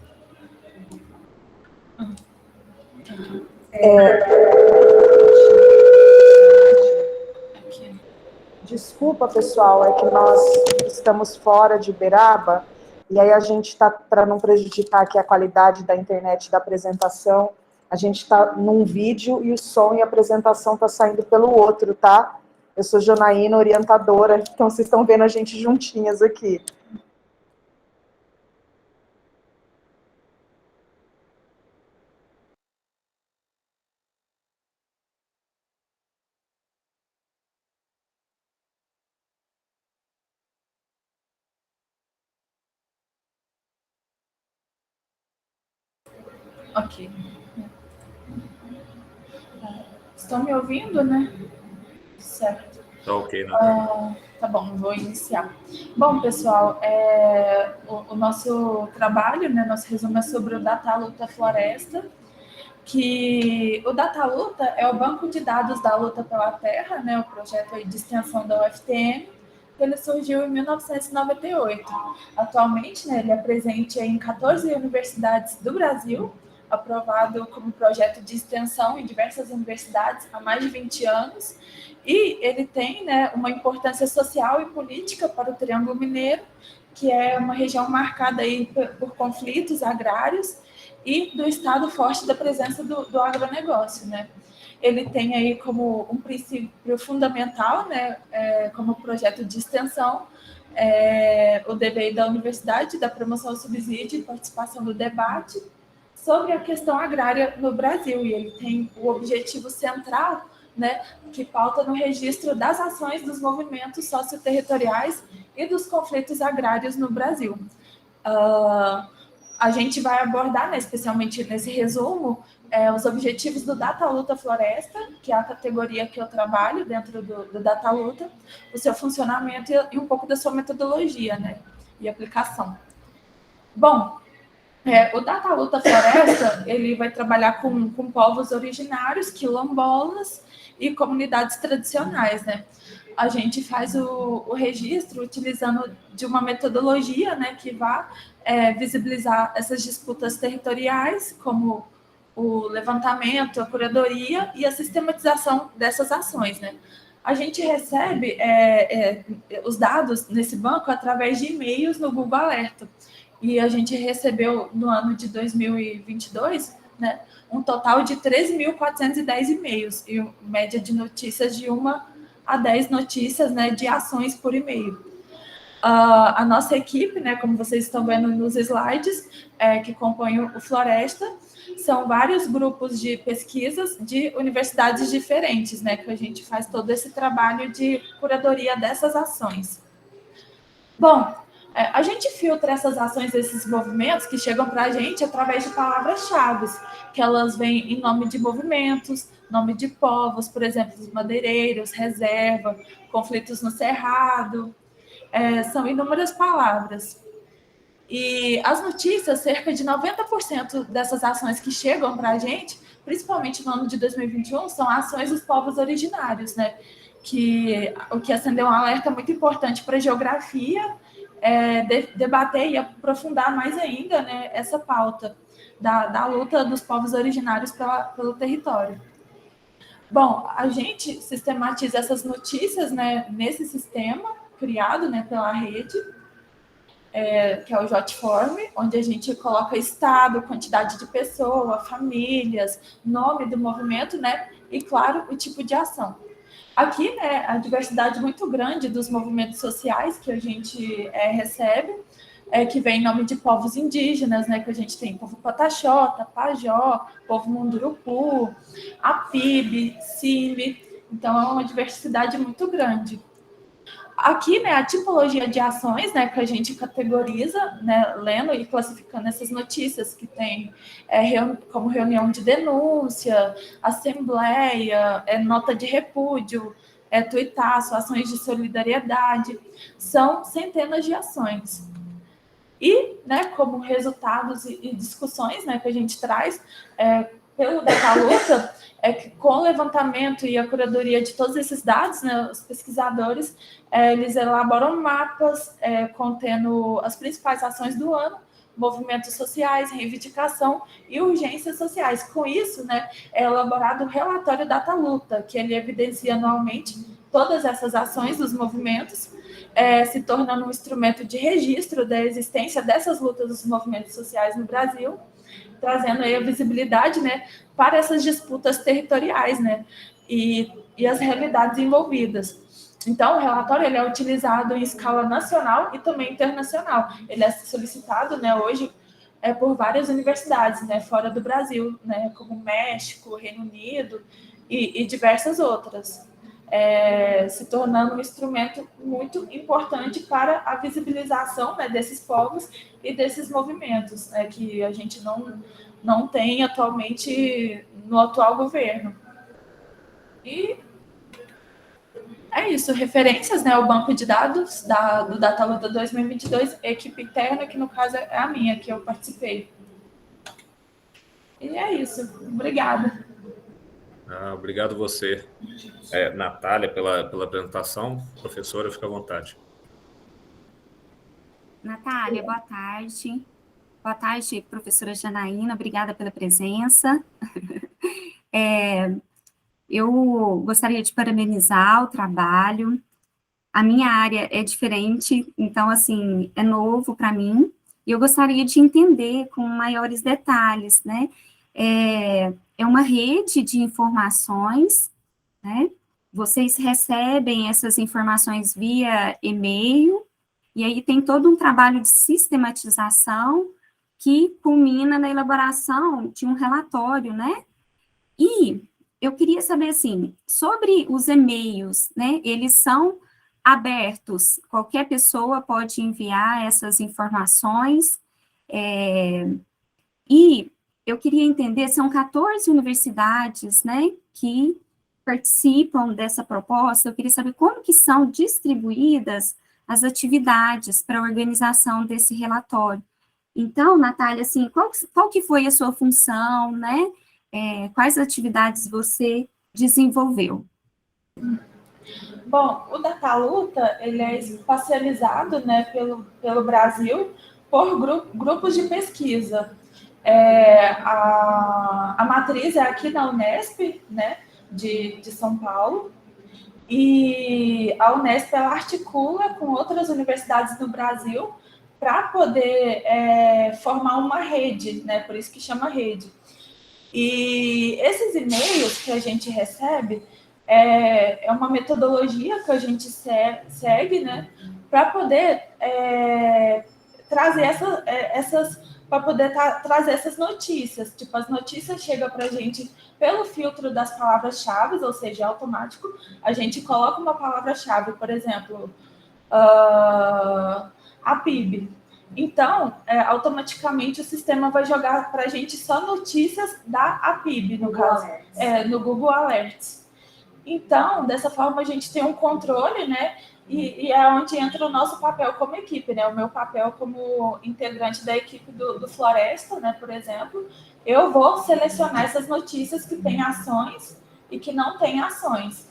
Desculpa, pessoal, é que nós estamos fora de Uberaba e aí a gente está, para não prejudicar aqui a qualidade da internet da apresentação, a gente está num vídeo e o som e a apresentação está saindo pelo outro, tá? Eu sou Janaína, orientadora, então vocês estão vendo a gente juntinhas aqui. Ok. Estão me ouvindo, né? Certo. Tá ok, Natália. Tá bom, vou iniciar. Bom, pessoal, o nosso trabalho, né, nosso resumo é sobre o Data Luta Floresta, que o Data Luta é o banco de dados da luta pela terra, né, o projeto aí de extensão da UFTM, que ele surgiu em 1998. Atualmente, né, ele é presente em 14 universidades do Brasil, aprovado como projeto de extensão em diversas universidades há mais de 20 anos, e ele tem, né, uma importância social e política para o Triângulo Mineiro, que é uma região marcada aí por conflitos agrários e do estado forte da presença do agronegócio, né? Ele tem aí como um princípio fundamental, né, como projeto de extensão, o dever da universidade, da promoção ao subsídio e participação no debate sobre a questão agrária no Brasil, e ele tem o objetivo central, né, que pauta no registro das ações dos movimentos socioterritoriais e dos conflitos agrários no Brasil. A gente vai abordar, né, especialmente nesse resumo, os objetivos do Data Luta Floresta, que é a categoria que eu trabalho dentro do Data Luta, o seu funcionamento e um pouco da sua metodologia, né, e aplicação. Bom, o Data Luta Floresta, ele vai trabalhar com povos originários, quilombolas e comunidades tradicionais, né? A gente faz o registro utilizando de uma metodologia, né, que vai visibilizar essas disputas territoriais, como o levantamento, a curadoria e a sistematização dessas ações, né? A gente recebe os dados nesse banco através de e-mails no Google Alerta. E a gente recebeu, no ano de 2022, né, um total de 13.410 e-mails, e média de notícias de 1 a 10 notícias, né, de ações por e-mail. A nossa equipe, né, como vocês estão vendo nos slides, que compõem o Floresta, são vários grupos de pesquisas de universidades diferentes, né, que a gente faz todo esse trabalho de curadoria dessas ações. Bom, a gente filtra essas ações, esses movimentos que chegam para a gente através de palavras-chave, que elas vêm em nome de movimentos, nome de povos, por exemplo, os madeireiros, reserva, conflitos no Cerrado, são inúmeras palavras. E as notícias, cerca de 90% dessas ações que chegam para a gente, principalmente no ano de 2021, são ações dos povos originários, né? O que acendeu um alerta muito importante para a geografia, debater e aprofundar mais ainda, né, essa pauta da luta dos povos originários pelo território. Bom, a gente sistematiza essas notícias, né, nesse sistema criado, né, pela rede, que é o Jotform, onde a gente coloca estado, quantidade de pessoa, famílias, nome do movimento, né, e, claro, o tipo de ação. Aqui, né, a diversidade muito grande dos movimentos sociais que a gente recebe, que vem em nome de povos indígenas, né, que a gente tem povo Pataxó, Pajó, povo Munduruku, Apibe, Cime, então é uma diversidade muito grande. Aqui, né, a tipologia de ações, né, que a gente categoriza, né, lendo e classificando essas notícias, que tem como reunião de denúncia, assembleia, nota de repúdio, tuitaço, ações de solidariedade, são centenas de ações. E, né, como resultados e discussões, né, que a gente traz pelo Data Luta, que com o levantamento e a curadoria de todos esses dados, né, os pesquisadores, eles elaboram mapas contendo as principais ações do ano, movimentos sociais, reivindicação e urgências sociais. Com isso, né, é elaborado o relatório Data Luta, que ele evidencia anualmente todas essas ações dos movimentos, se tornando um instrumento de registro da existência dessas lutas dos movimentos sociais no Brasil, trazendo aí a visibilidade, né, para essas disputas territoriais, né, e as realidades envolvidas. Então, o relatório ele é utilizado em escala nacional e também internacional. Ele é solicitado, né, hoje por várias universidades, né, fora do Brasil, né, como México, Reino Unido e diversas outras, se tornando um instrumento muito importante para a visibilização, né, desses povos e desses movimentos, né, que a gente não tem atualmente no atual governo. E é isso, referências, né, ao banco de dados do Data Luta 2022, equipe interna, que no caso é a minha, que eu participei. E é isso, obrigada. Obrigado você, Natália, pela apresentação. Professora, fica à vontade. Natália, boa tarde. Boa tarde, professora Janaína, obrigada pela presença. Eu gostaria de parabenizar o trabalho. A minha área é diferente, então, assim, é novo para mim, e eu gostaria de entender com maiores detalhes, né? É uma rede de informações, né? Vocês recebem essas informações via e-mail, e aí tem todo um trabalho de sistematização que culmina na elaboração de um relatório, né? E eu queria saber, assim, sobre os e-mails, né, eles são abertos, qualquer pessoa pode enviar essas informações, e eu queria entender, são 14 universidades, né, que participam dessa proposta, eu queria saber como que são distribuídas as atividades para a organização desse relatório. Então, Natália, assim, qual que foi a sua função, né? Quais atividades você desenvolveu? Bom, o Dataluta, ele é espacializado, né, pelo Brasil por grupos de pesquisa. A matriz é aqui na Unesp, né, de São Paulo, e a Unesp ela articula com outras universidades do Brasil para poder formar uma rede, né, por isso que chama rede. E esses e-mails que a gente recebe é uma metodologia que a gente segue, né, para poder trazer trazer essas notícias. Tipo, as notícias chegam para a gente pelo filtro das palavras-chave, ou seja, é automático. A gente coloca uma palavra-chave, por exemplo, a PIB. Então, automaticamente o sistema vai jogar para a gente só notícias da APIB, no caso, no Google Alerts. Então, dessa forma, a gente tem um controle, né? E é onde entra o nosso papel como equipe, né? O meu papel como integrante da equipe do Floresta, né? Por exemplo, eu vou selecionar essas notícias que têm ações e que não têm ações.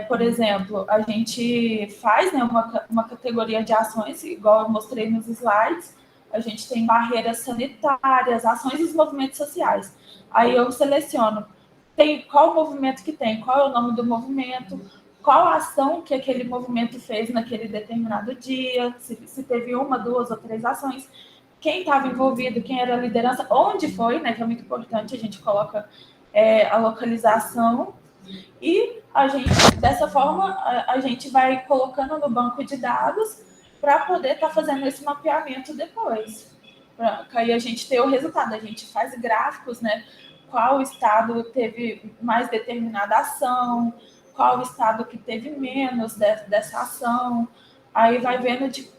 Por exemplo, a gente faz, né, uma categoria de ações, igual eu mostrei nos slides, a gente tem barreiras sanitárias, ações e os movimentos sociais. Aí eu seleciono qual o movimento que tem, qual é o nome do movimento, qual a ação que aquele movimento fez naquele determinado dia, se teve 1, 2 ou 3 ações, quem estava envolvido, quem era a liderança, onde foi, né, que é muito importante, a gente coloca a localização. E dessa forma, a gente vai colocando no banco de dados para poder estar fazendo esse mapeamento depois. Para aí a gente ter o resultado. A gente faz gráficos, né? Qual estado teve mais determinada ação, qual estado que teve menos dessa ação. Aí vai vendo de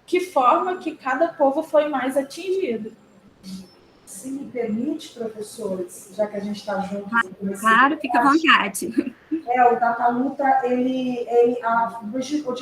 que forma que cada povo foi mais atingido. Se me permite, professores, já que a gente está juntos aqui nesse Claro, fica à vontade. O Dataluta,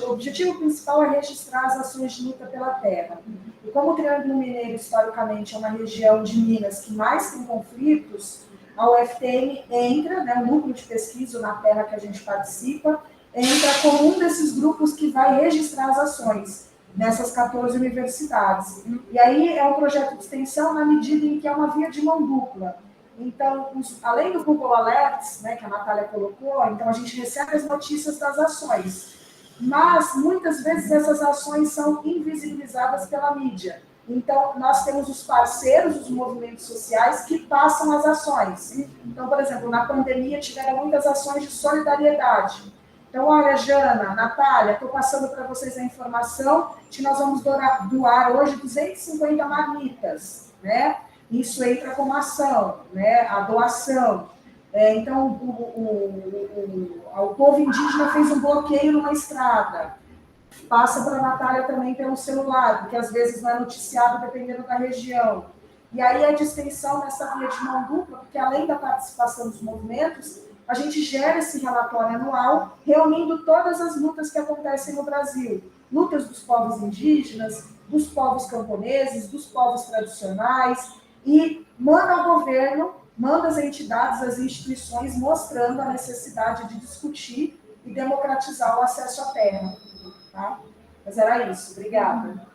o objetivo principal é registrar as ações de luta pela terra. E como o Triângulo Mineiro, historicamente, é uma região de Minas que mais tem conflitos, a UFTM entra, né, o núcleo de pesquisa na terra que a gente participa, entra como um desses grupos que vai registrar as ações nessas 14 universidades. E aí é um projeto de extensão na medida em que é uma via de mão dupla. Então, além do Google Alerts, né, que a Natália colocou, então a gente recebe as notícias das ações. Mas, muitas vezes, essas ações são invisibilizadas pela mídia. Então, nós temos os parceiros, os movimentos sociais, que passam as ações. Então, por exemplo, na pandemia tiveram muitas ações de solidariedade. Então, olha, Jana, Natália, estou passando para vocês a informação de que nós vamos doar hoje 250 marmitas, né? Isso entra como ação, né? A doação. Então, o povo indígena fez um bloqueio numa estrada. Passa para a Natália também pelo celular, porque às vezes não é noticiado dependendo da região. E aí a extensão nessa via de mão dupla, porque além da participação dos movimentos, a gente gera esse relatório anual, reunindo todas as lutas que acontecem no Brasil. Lutas dos povos indígenas, dos povos camponeses, dos povos tradicionais, e manda ao governo, manda às entidades, às instituições, mostrando a necessidade de discutir e democratizar o acesso à terra. Tá? Mas era isso. Obrigada.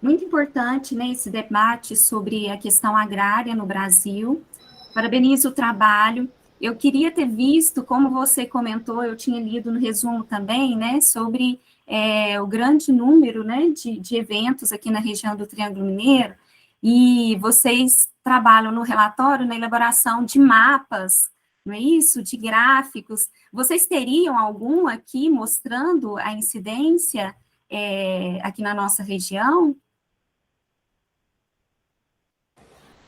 Muito importante, né, esse debate sobre a questão agrária no Brasil. Parabenizo o trabalho. Eu queria ter visto, como você comentou, eu tinha lido no resumo também, né, sobre o grande número, né, de eventos aqui na região do Triângulo Mineiro, e vocês trabalham no relatório na elaboração de mapas, não é isso? De gráficos. Vocês teriam algum aqui mostrando a incidência aqui na nossa região?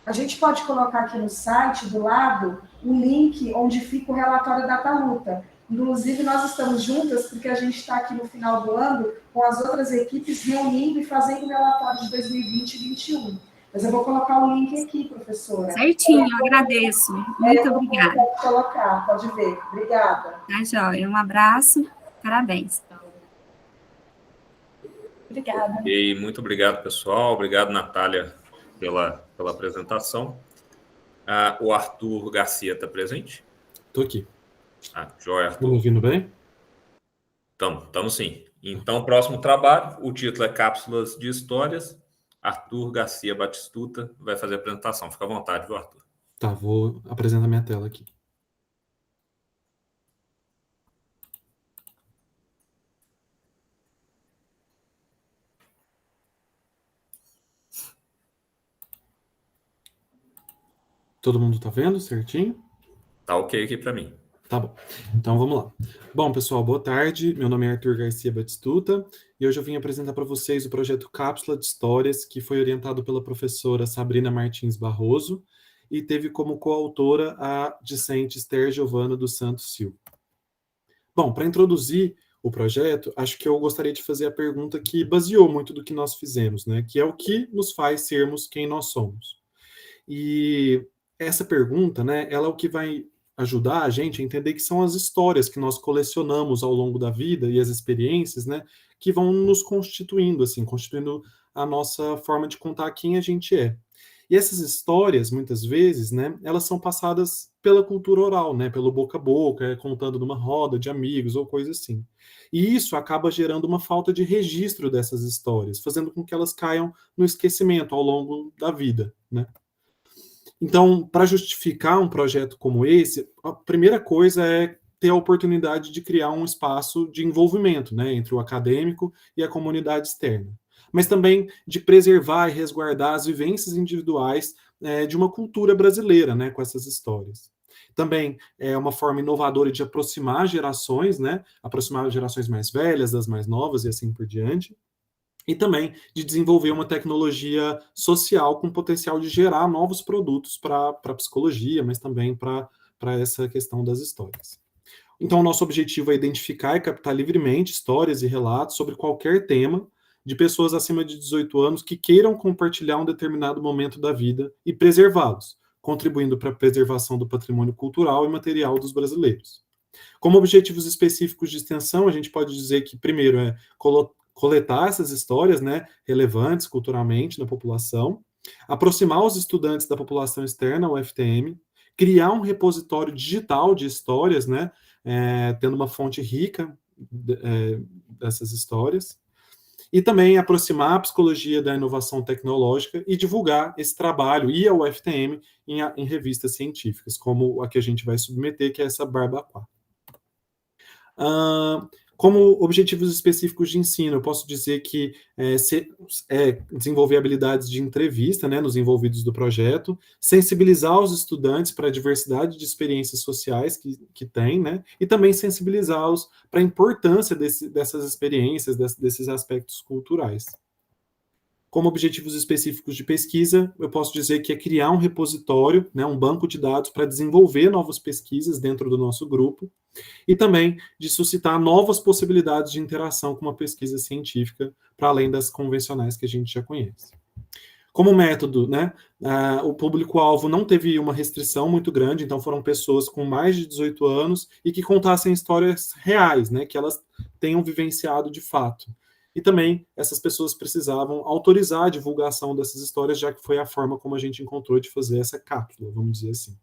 A gente pode colocar aqui no site, do lado, o link onde fica o relatório DataLuta. Inclusive, nós estamos juntas porque a gente está aqui no final do ano com as outras equipes reunindo e fazendo o relatório de 2020 e 2021. Mas eu vou colocar o link aqui, professora. Certinho, eu agradeço. Muito obrigada. Pode colocar, pode ver. Obrigada. Tá, joia. Um abraço, parabéns. Obrigada. E muito obrigado, pessoal. Obrigado, Natália, pela apresentação. O Arthur Garcia está presente? Estou aqui. Joia, Estão Arthur. me ouvindo bem? Estamos sim. Então, próximo trabalho, o título é Cápsulas de Histórias. Arthur Garcia Batistuta vai fazer a apresentação. Fica à vontade, viu, Arthur? Tá, vou apresentar minha tela aqui. Todo mundo tá vendo certinho? Tá ok aqui para mim. Tá bom. Então vamos lá. Bom, pessoal, boa tarde. Meu nome é Arthur Garcia Batistuta e hoje eu vim apresentar para vocês o projeto Cápsula de Histórias, que foi orientado pela professora Sabrina Martins Barroso e teve como coautora a discente Esther Giovana dos Santos Silva. Bom, para introduzir o projeto, acho que eu gostaria de fazer a pergunta que baseou muito do que nós fizemos, né? Que é o que nos faz sermos quem nós somos. E essa pergunta, né, ela é o que vai ajudar a gente a entender que são as histórias que nós colecionamos ao longo da vida e as experiências, né, que vão nos constituindo, assim, constituindo a nossa forma de contar quem a gente é. E essas histórias, muitas vezes, né, elas são passadas pela cultura oral, né, pelo boca a boca, contando numa roda de amigos ou coisa assim. E isso acaba gerando uma falta de registro dessas histórias, fazendo com que elas caiam no esquecimento ao longo da vida, né. Então, para justificar um projeto como esse, a primeira coisa é ter a oportunidade de criar um espaço de envolvimento, né, entre o acadêmico e a comunidade externa. Mas também de preservar e resguardar as vivências individuais de uma cultura brasileira, né, com essas histórias. Também é uma forma inovadora de aproximar gerações, né, aproximar gerações mais velhas das mais novas e assim por diante. E também de desenvolver uma tecnologia social com potencial de gerar novos produtos para a psicologia, mas também para essa questão das histórias. Então, o nosso objetivo é identificar e captar livremente histórias e relatos sobre qualquer tema de pessoas acima de 18 anos que queiram compartilhar um determinado momento da vida e preservá-los, contribuindo para a preservação do patrimônio cultural e material dos brasileiros. Como objetivos específicos de extensão, a gente pode dizer que, primeiro, é coletar essas histórias, né, relevantes culturalmente na população, aproximar os estudantes da população externa ao FTM, criar um repositório digital de histórias, né, tendo uma fonte rica dessas histórias, e também aproximar a psicologia da inovação tecnológica e divulgar esse trabalho e ao FTM em revistas científicas, como a que a gente vai submeter, que é essa Barbacoa. Como objetivos específicos de ensino, eu posso dizer que desenvolver habilidades de entrevista, né, nos envolvidos do projeto, sensibilizar os estudantes para a diversidade de experiências sociais que tem, né, e também sensibilizá-los para a importância dessas experiências, desses aspectos culturais. Como objetivos específicos de pesquisa, eu posso dizer que é criar um repositório, né, um banco de dados para desenvolver novas pesquisas dentro do nosso grupo, e também de suscitar novas possibilidades de interação com uma pesquisa científica, para além das convencionais que a gente já conhece. Como método, né, o público-alvo não teve uma restrição muito grande, então foram pessoas com mais de 18 anos e que contassem histórias reais, né, que elas tenham vivenciado de fato. E também essas pessoas precisavam autorizar a divulgação dessas histórias, já que foi a forma como a gente encontrou de fazer essa cápsula, vamos dizer assim.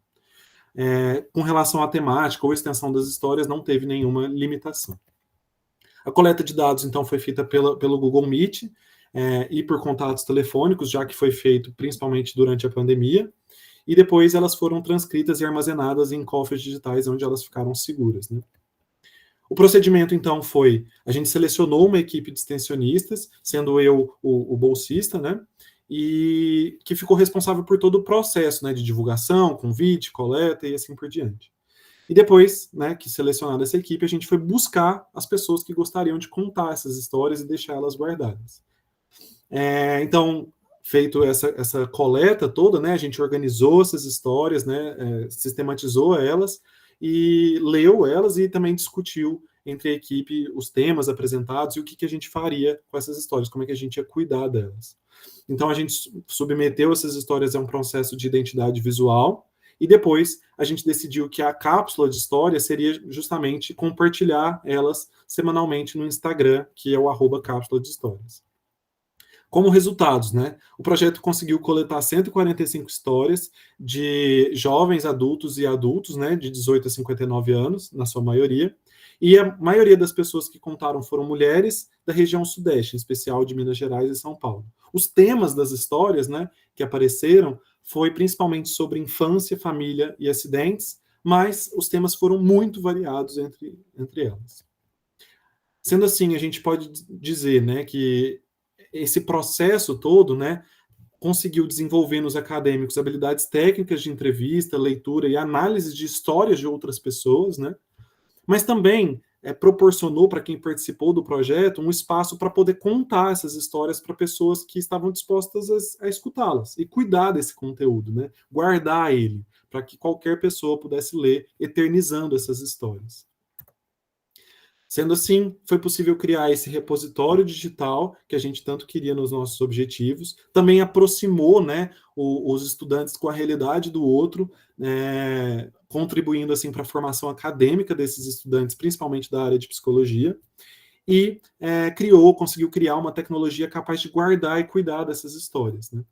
Com relação à temática ou extensão das histórias, não teve nenhuma limitação. A coleta de dados, então, foi feita pelo Google Meet e por contatos telefônicos, já que foi feito principalmente durante a pandemia, e depois elas foram transcritas e armazenadas em cofres digitais, onde elas ficaram seguras, né? O procedimento, então, foi, a gente selecionou uma equipe de extensionistas, sendo eu o bolsista, né, e que ficou responsável por todo o processo, né, de divulgação, convite, coleta e assim por diante. E depois, né, que selecionada essa equipe, a gente foi buscar as pessoas que gostariam de contar essas histórias e deixar elas guardadas. Então, feito essa coleta toda, né? A gente organizou essas histórias, né? Sistematizou elas e leu elas e também discutiu entre a equipe os temas apresentados e o que a gente faria com essas histórias, como é que a gente ia cuidar delas. Então, a gente submeteu essas histórias a um processo de identidade visual e depois a gente decidiu que a cápsula de história seria justamente compartilhar elas semanalmente no Instagram, que é o @cápsula de histórias. Como resultados, né? O projeto conseguiu coletar 145 histórias de jovens, adultos e adultos, né? De 18 a 59 anos, na sua maioria. E a maioria das pessoas que contaram foram mulheres da região sudeste, em especial de Minas Gerais e São Paulo. Os temas das histórias, né, que apareceram foi principalmente sobre infância, família e acidentes, mas os temas foram muito variados entre elas. Sendo assim, a gente pode dizer, né, que esse processo todo, né, conseguiu desenvolver nos acadêmicos habilidades técnicas de entrevista, leitura e análise de histórias de outras pessoas, né, mas também proporcionou para quem participou do projeto um espaço para poder contar essas histórias para pessoas que estavam dispostas a escutá-las e cuidar desse conteúdo, né, guardar ele, para que qualquer pessoa pudesse ler, eternizando essas histórias. Sendo assim, foi possível criar esse repositório digital que a gente tanto queria nos nossos objetivos. Também aproximou, né, os estudantes com a realidade do outro, contribuindo assim para a formação acadêmica desses estudantes, principalmente da área de psicologia. E conseguiu criar uma tecnologia capaz de guardar e cuidar dessas histórias, né?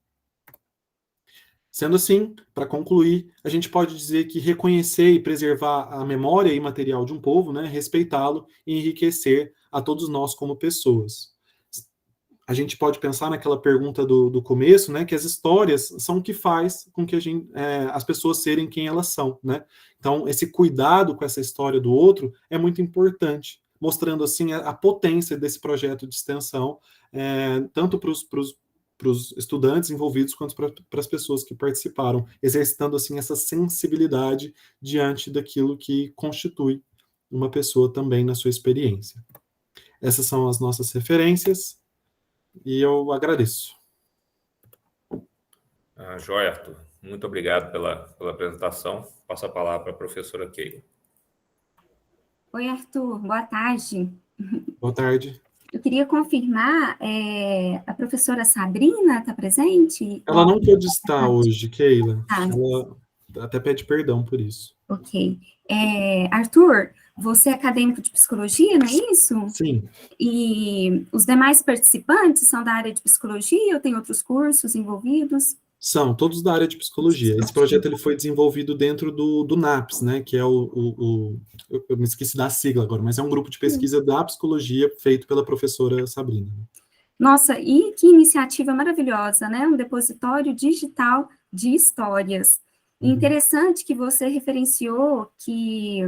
Sendo assim, para concluir, a gente pode dizer que reconhecer e preservar a memória imaterial de um povo, né, respeitá-lo e enriquecer a todos nós como pessoas. A gente pode pensar naquela pergunta do começo, né, que as histórias são o que faz com que as pessoas serem quem elas são, né? Então, esse cuidado com essa história do outro é muito importante, mostrando assim a potência desse projeto de extensão, tanto para os estudantes envolvidos quanto para as pessoas que participaram, exercitando assim essa sensibilidade diante daquilo que constitui uma pessoa também na sua experiência. Essas são as nossas referências e eu agradeço. Joia, Arthur. Muito obrigado pela apresentação. Passo a palavra para a professora Keila. Oi, Arthur. Boa tarde. Boa tarde. Eu queria confirmar, a professora Sabrina está presente? Ela não pôde estar hoje, Keila. Ela até pede perdão por isso. Ok. Arthur, você é acadêmico de psicologia, não é isso? Sim. E os demais participantes são da área de psicologia ou tem outros cursos envolvidos? São, todos da área de psicologia. Esse projeto ele foi desenvolvido dentro do NAPS, né, que é eu me esqueci da sigla agora, mas é um grupo de pesquisa da psicologia feito pela professora Sabrina. Nossa, e que iniciativa maravilhosa, né? Um depositório digital de histórias. Interessante que você referenciou que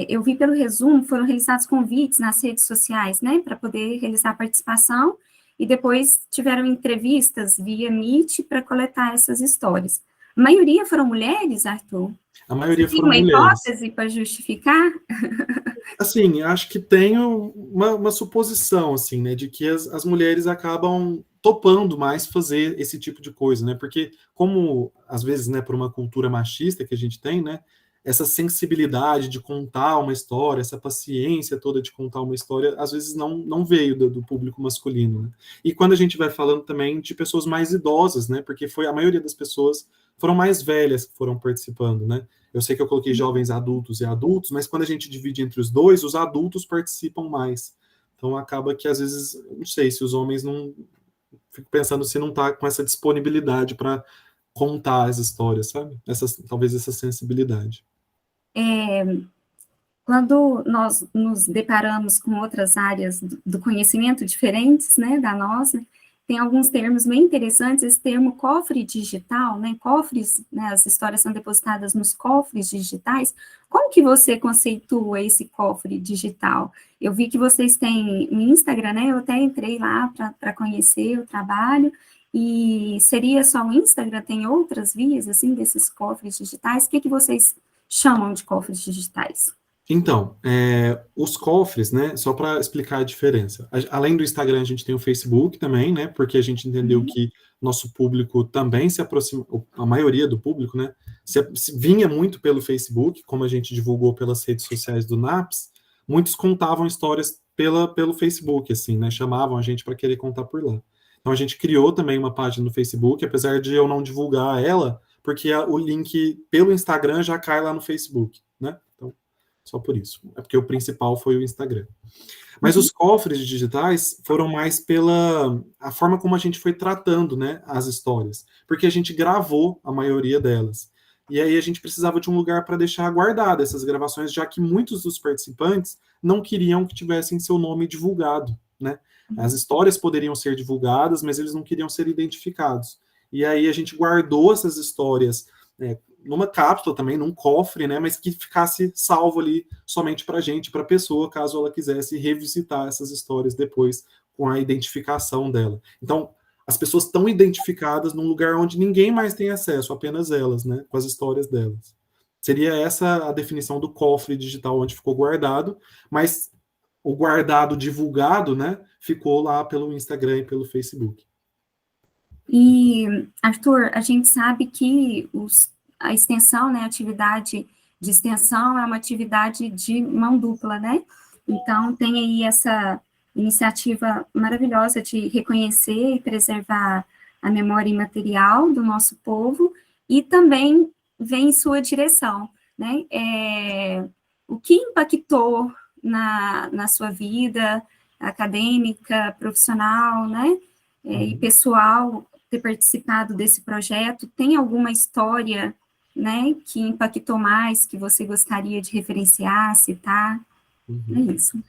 eu vi pelo resumo, foram realizados convites nas redes sociais, né, para poder realizar a participação, e depois tiveram entrevistas via Meet para coletar essas histórias. A maioria foram mulheres, Arthur? A maioria Você foram mulheres. tem uma hipótese para justificar? Assim, acho que tem uma suposição, assim, né, de que as mulheres acabam topando mais fazer esse tipo de coisa, né, porque como, às vezes, né, por uma cultura machista que a gente tem, né, essa sensibilidade de contar uma história, essa paciência toda de contar uma história, às vezes não veio do público masculino, né? E quando a gente vai falando também de pessoas mais idosas, né, porque a maioria das pessoas foram mais velhas que foram participando, né? Eu sei que eu coloquei jovens adultos e adultos, mas quando a gente divide entre os dois, os adultos participam mais. Então acaba que às vezes, não sei, se os homens não... Fico pensando se não está com essa disponibilidade para contar as histórias, sabe? Talvez essa sensibilidade. Quando nós nos deparamos com outras áreas do conhecimento diferentes, né, da nossa, tem alguns termos bem interessantes, esse termo cofre digital, né, cofres, né, as histórias são depositadas nos cofres digitais. Como que você conceitua esse cofre digital? Eu vi que vocês têm um Instagram, né, eu até entrei lá para conhecer o trabalho, e seria só o Instagram, tem outras vias, assim, desses cofres digitais? O que vocês chamam de cofres digitais? Então, os cofres, né, só para explicar a diferença. Além do Instagram, a gente tem o Facebook também, né, porque a gente entendeu que nosso público também se aproxima, a maioria do público, né, vinha muito pelo Facebook, como a gente divulgou pelas redes sociais do NAPS, muitos contavam histórias pelo Facebook, assim, né, chamavam a gente para querer contar por lá. Então a gente criou também uma página no Facebook, apesar de eu não divulgar ela, porque o link pelo Instagram já cai lá no Facebook, né? Então, só por isso. É porque o principal foi o Instagram. Mas os cofres digitais foram mais pela a forma como a gente foi tratando, né, as histórias. Porque a gente gravou a maioria delas. E aí a gente precisava de um lugar para deixar guardado essas gravações, já que muitos dos participantes não queriam que tivessem seu nome divulgado, né? As histórias poderiam ser divulgadas, mas eles não queriam ser identificados. E aí a gente guardou essas histórias numa cápsula também, num cofre, né, mas que ficasse salvo ali somente para a gente, para a pessoa, caso ela quisesse revisitar essas histórias depois com a identificação dela. Então, as pessoas estão identificadas num lugar onde ninguém mais tem acesso, apenas elas, né, com as histórias delas. Seria essa a definição do cofre digital onde ficou guardado, mas o guardado divulgado, né, ficou lá pelo Instagram e pelo Facebook. E, Arthur, a gente sabe que a extensão, né, a atividade de extensão é uma atividade de mão dupla, né? Então, tem aí essa iniciativa maravilhosa de reconhecer e preservar a memória imaterial do nosso povo, e também vem em sua direção, né? O que impactou na sua vida acadêmica, profissional, né? E pessoal, ter participado desse projeto, tem alguma história, né, que impactou mais, que você gostaria de referenciar, citar? É isso.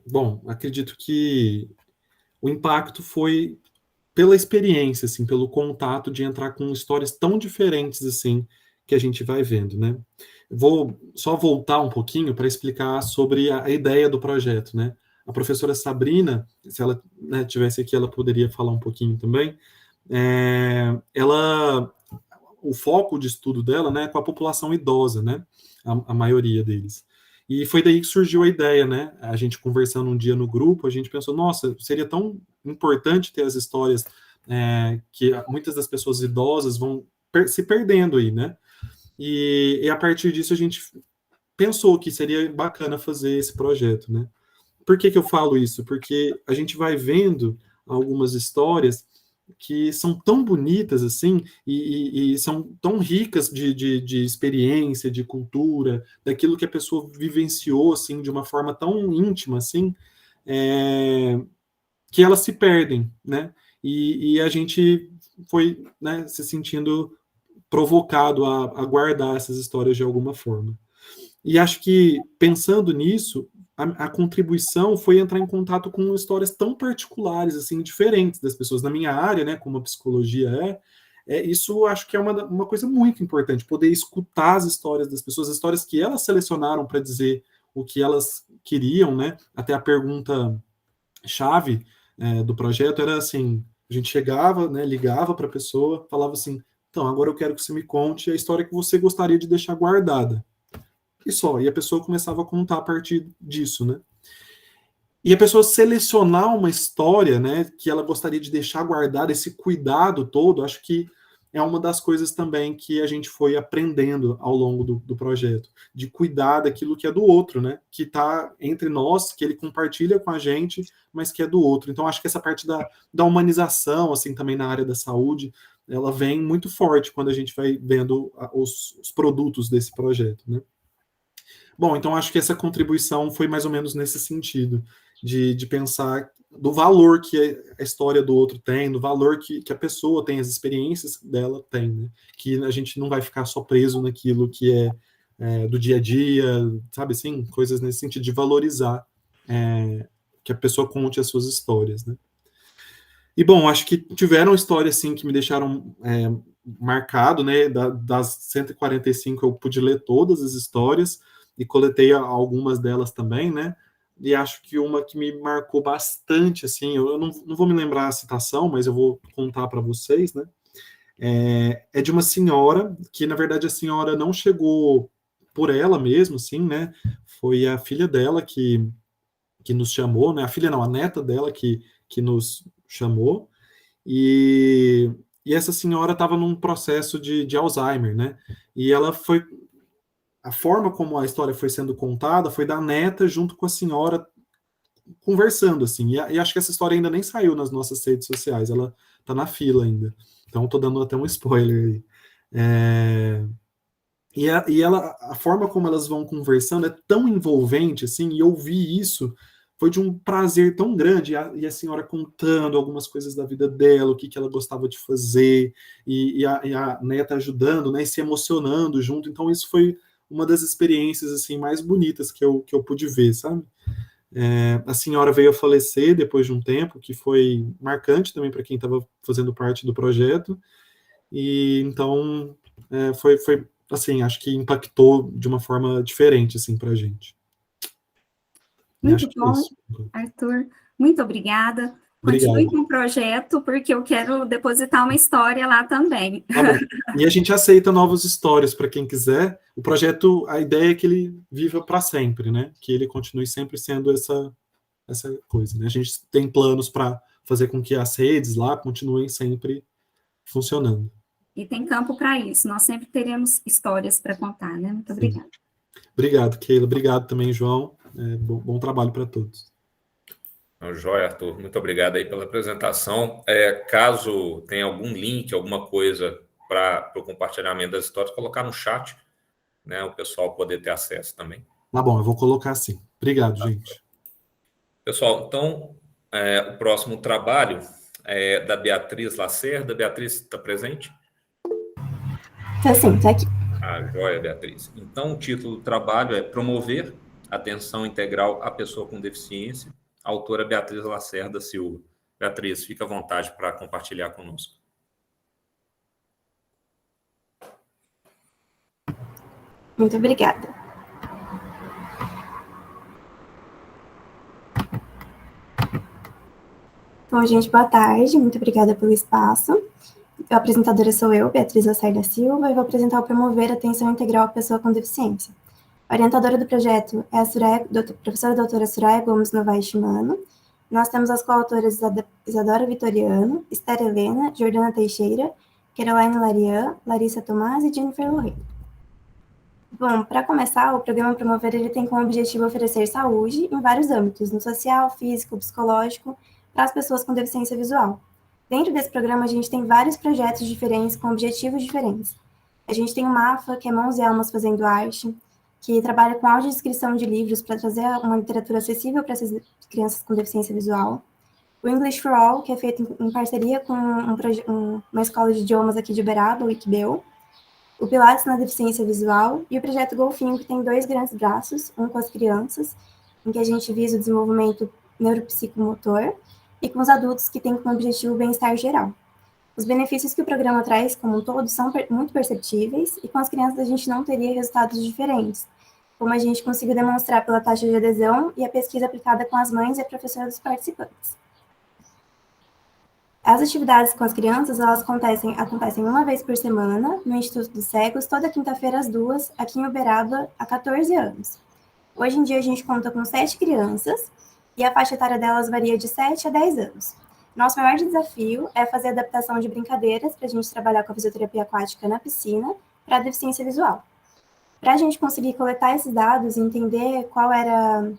Bom, acredito que o impacto foi pela experiência, assim, pelo contato de entrar com histórias tão diferentes, assim, que a gente vai vendo, né? Vou só voltar um pouquinho para explicar sobre a ideia do projeto, né? A professora Sabrina, se ela, né, tivesse aqui, ela poderia falar um pouquinho também. O foco de estudo dela, né, é com a população idosa, né? A maioria deles. E foi daí que surgiu a ideia, né? A gente conversando um dia no grupo, a gente pensou, nossa, seria tão importante ter as histórias que muitas das pessoas idosas vão se perdendo aí, né? E a partir disso a gente pensou que seria bacana fazer esse projeto, né? Por que eu falo isso? Porque a gente vai vendo algumas histórias que são tão bonitas, assim, e são tão ricas de experiência, de cultura, daquilo que a pessoa vivenciou, assim, de uma forma tão íntima, assim, que elas se perdem, né? E a gente foi, né, se sentindo provocado a guardar essas histórias de alguma forma. E acho que, pensando nisso, a contribuição foi entrar em contato com histórias tão particulares, assim, diferentes das pessoas. Na minha área, né, como a psicologia isso acho que é uma coisa muito importante, poder escutar as histórias das pessoas, as histórias que elas selecionaram para dizer o que elas queriam, né? Até a pergunta-chave do projeto era assim, a gente chegava, né, ligava para a pessoa, falava assim, então, agora eu quero que você me conte a história que você gostaria de deixar guardada. E só, e a pessoa começava a contar a partir disso, né? E a pessoa selecionar uma história, né, que ela gostaria de deixar guardada, esse cuidado todo, acho que é uma das coisas também que a gente foi aprendendo ao longo do projeto, de cuidar daquilo que é do outro, né, que está entre nós, que ele compartilha com a gente, mas que é do outro. Então, acho que essa parte da humanização, assim, também na área da saúde, ela vem muito forte quando a gente vai vendo os produtos desse projeto, né. Bom, então acho que essa contribuição foi mais ou menos nesse sentido, de pensar do valor que a história do outro tem, do valor que a pessoa tem, as experiências dela tem, né? Que a gente não vai ficar só preso naquilo que é do dia a dia, sabe assim? Coisas nesse sentido de valorizar que a pessoa conte as suas histórias, né? E, bom, acho que tiveram histórias, assim, que me deixaram marcado, né? Das 145 eu pude ler todas as histórias, e coletei algumas delas também, né? E acho que uma que me marcou bastante, assim, eu não vou me lembrar a citação, mas eu vou contar para vocês, né? É de uma senhora, que na verdade a senhora não chegou por ela mesmo, assim, né? Foi a filha dela que nos chamou, né? A filha não, a neta dela que nos chamou, e essa senhora estava num processo de Alzheimer, né? E ela foi, a forma como a história foi sendo contada foi da neta junto com a senhora conversando, assim, e acho que essa história ainda nem saiu nas nossas redes sociais, ela tá na fila ainda, então tô dando até um spoiler aí. A forma como elas vão conversando é tão envolvente, assim, e ouvir isso foi de um prazer tão grande, e a senhora contando algumas coisas da vida dela, o que ela gostava de fazer, e a neta ajudando, né, e se emocionando junto, então isso foi uma das experiências, assim, mais bonitas que eu pude ver, sabe? A senhora veio a falecer depois de um tempo, que foi marcante também para quem estava fazendo parte do projeto, e então foi assim, acho que impactou de uma forma diferente, assim, para a gente. Muito bom, Arthur. Muito obrigada. Continue com o projeto, porque eu quero depositar uma história lá também. Tá bom. E a gente aceita novas histórias para quem quiser. O projeto, a ideia é que ele viva para sempre, né? Que ele continue sempre sendo essa coisa, né? A gente tem planos para fazer com que as redes lá continuem sempre funcionando. E tem campo para isso. Nós sempre teremos histórias para contar, né? Muito obrigada. Obrigado, Keila. Obrigado também, João. Bom trabalho para todos. Joia, Arthur. Muito obrigado aí pela apresentação. Caso tenha algum link, alguma coisa para o compartilhamento das histórias, colocar no chat, né? O pessoal poder ter acesso também. Tá bom, eu vou colocar sim. Obrigado, gente. Pessoal, então, o próximo trabalho é da Beatriz Lacerda. Beatriz, está presente? Tá sim, tá aqui. Joia, Beatriz. Então, o título do trabalho é Promover Atenção Integral à Pessoa com Deficiência, autora Beatriz Lacerda Silva. Beatriz, fica à vontade para compartilhar conosco. Muito obrigada. Bom, gente, boa tarde. Muito obrigada pelo espaço. A apresentadora sou eu, Beatriz Lacerda Silva, e vou apresentar o Promover Atenção Integral à Pessoa com Deficiência. A orientadora do projeto é a professora doutora Soraya Gomes Novaes Shimano. Nós temos as coautoras Isadora Vitoriano, Esther Helena, Jordana Teixeira, Caroline Larian, Larissa Tomás e Jennifer Lorraine. Bom, para começar, o programa Promover ele tem como objetivo oferecer saúde em vários âmbitos, no social, físico, psicológico, para as pessoas com deficiência visual. Dentro desse programa, a gente tem vários projetos diferentes, com objetivos diferentes. A gente tem o MAFA, que é Mãos e Almas Fazendo Arte, que trabalha com audiodescrição de livros para trazer uma literatura acessível para essas crianças com deficiência visual. O English for All, que é feito em parceria com uma escola de idiomas aqui de Uberaba, o ICBEU. O Pilates na Deficiência Visual e o projeto Golfinho, que tem 2 grandes braços, um com as crianças, em que a gente visa o desenvolvimento neuropsicomotor, e com os adultos, que tem como objetivo o bem-estar geral. Os benefícios que o programa traz, como um todo, são muito perceptíveis, e com as crianças a gente não teria resultados diferentes, como a gente conseguiu demonstrar pela taxa de adesão e a pesquisa aplicada com as mães e a professora dos participantes. As atividades com as crianças, elas acontecem uma vez por semana, no Instituto dos Cegos, toda quinta-feira às 2, aqui em Uberaba, há 14 anos. Hoje em dia a gente conta com 7 crianças, e a faixa etária delas varia de 7 a 10 anos. Nosso maior desafio é fazer a adaptação de brincadeiras para a gente trabalhar com a fisioterapia aquática na piscina para a deficiência visual. Para a gente conseguir coletar esses dados e entender qual era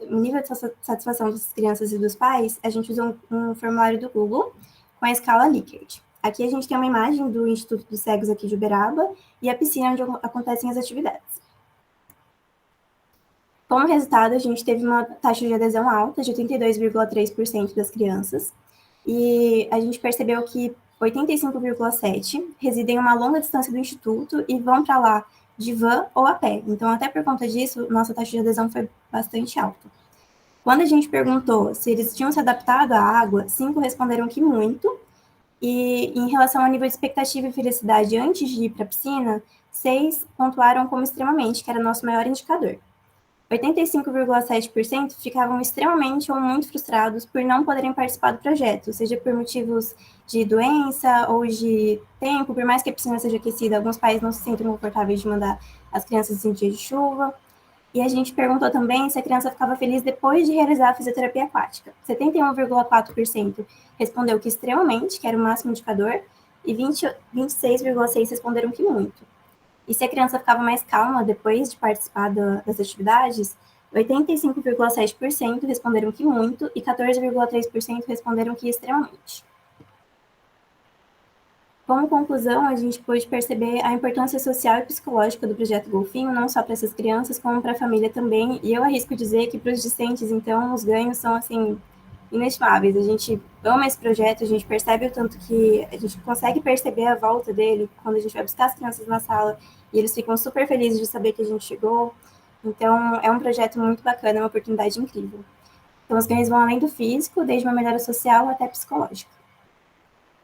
o nível de satisfação das crianças e dos pais, a gente usa um formulário do Google com a escala Likert. Aqui a gente tem uma imagem do Instituto dos Cegos aqui de Uberaba e a piscina onde acontecem as atividades. Como resultado, a gente teve uma taxa de adesão alta, de 82,3% das crianças, e a gente percebeu que 85,7% residem em uma longa distância do Instituto e vão para lá de van ou a pé. Então, até por conta disso, nossa taxa de adesão foi bastante alta. Quando a gente perguntou se eles tinham se adaptado à água, 5 responderam que muito, e em relação ao nível de expectativa e felicidade antes de ir para a piscina, 6 pontuaram como extremamente, que era nosso maior indicador. 85,7% ficavam extremamente ou muito frustrados por não poderem participar do projeto, seja por motivos de doença ou de tempo, por mais que a piscina seja aquecida, alguns pais não se sentem confortáveis de mandar as crianças em dia de chuva. E a gente perguntou também se a criança ficava feliz depois de realizar a fisioterapia aquática. 71,4% respondeu que extremamente, que era o máximo indicador, e 26,6% responderam que muito. E se a criança ficava mais calma depois de participar das atividades, 85,7% responderam que muito e 14,3% responderam que extremamente. Como conclusão, a gente pôde perceber a importância social e psicológica do projeto Golfinho, não só para essas crianças, como para a família também. E eu arrisco dizer que para os discentes, então, os ganhos são, assim, inestimáveis. A gente ama esse projeto, a gente percebe o tanto que a gente consegue perceber a volta dele quando a gente vai buscar as crianças na sala e eles ficam super felizes de saber que a gente chegou. Então, é um projeto muito bacana, é uma oportunidade incrível. Então, os ganhos vão além do físico, desde uma melhora social até psicológica.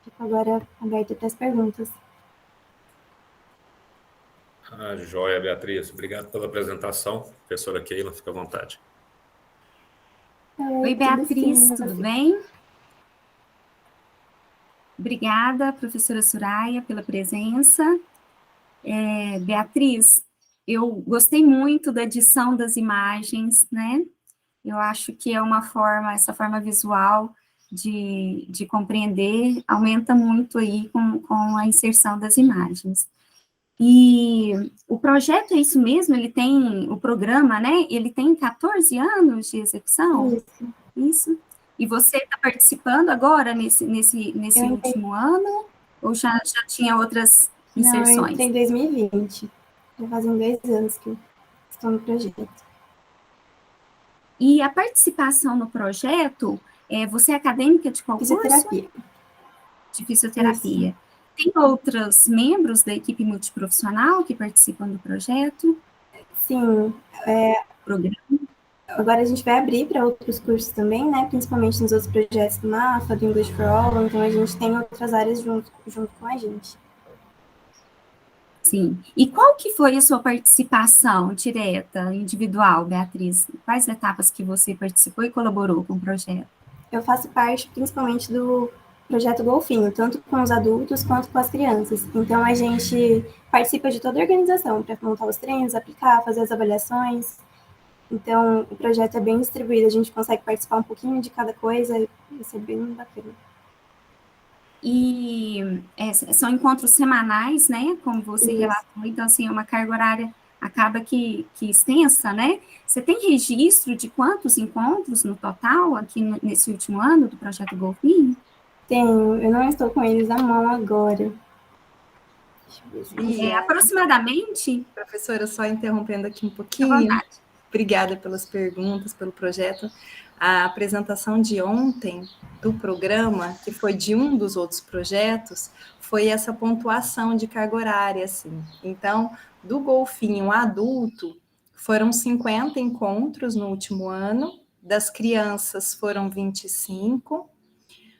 Fico agora aberto para as perguntas. Joia, Beatriz. Obrigado pela apresentação. Professora Keila, fica à vontade. Oi, Beatriz, tudo bem? Obrigada, professora Soraya, pela presença. Beatriz, eu gostei muito da edição das imagens, né? Eu acho que é essa forma visual de compreender aumenta muito aí com a inserção das imagens. E o projeto é isso mesmo? O programa, né? Ele tem 14 anos de execução? Isso. E você está participando agora nesse último ano? Ou já tinha outras inserções? Não, eu entrei em 2020. Já fazem 2 anos que eu estou no projeto. E a participação no projeto, você é acadêmica de qual curso? Fisioterapia. De fisioterapia. Isso. Tem outros membros da equipe multiprofissional que participam do projeto? Sim. Programa? Agora a gente vai abrir para outros cursos também, né? Principalmente nos outros projetos do MAFA, do English for All, então a gente tem outras áreas junto com a gente. Sim. E qual que foi a sua participação direta, individual, Beatriz? Quais etapas que você participou e colaborou com o projeto? Eu faço parte principalmente do projeto Golfinho, tanto com os adultos quanto com as crianças. Então a gente participa de toda a organização para montar os treinos, aplicar, fazer as avaliações. Então o projeto é bem distribuído, a gente consegue participar um pouquinho de cada coisa, isso é bem bacana. E são encontros semanais, né, como você relatou, então, assim, é uma carga horária acaba que extensa, né? Você tem registro de quantos encontros no total aqui nesse último ano do Projeto Golfinho? Tenho, eu não estou com eles à mão agora. Aproximadamente? Professora, só interrompendo aqui um pouquinho. Obrigada pelas perguntas, pelo projeto. A apresentação de ontem do programa, que foi de um dos outros projetos, foi essa pontuação de carga horária, assim. Então, do Golfinho adulto, foram 50 encontros no último ano, das crianças foram 25,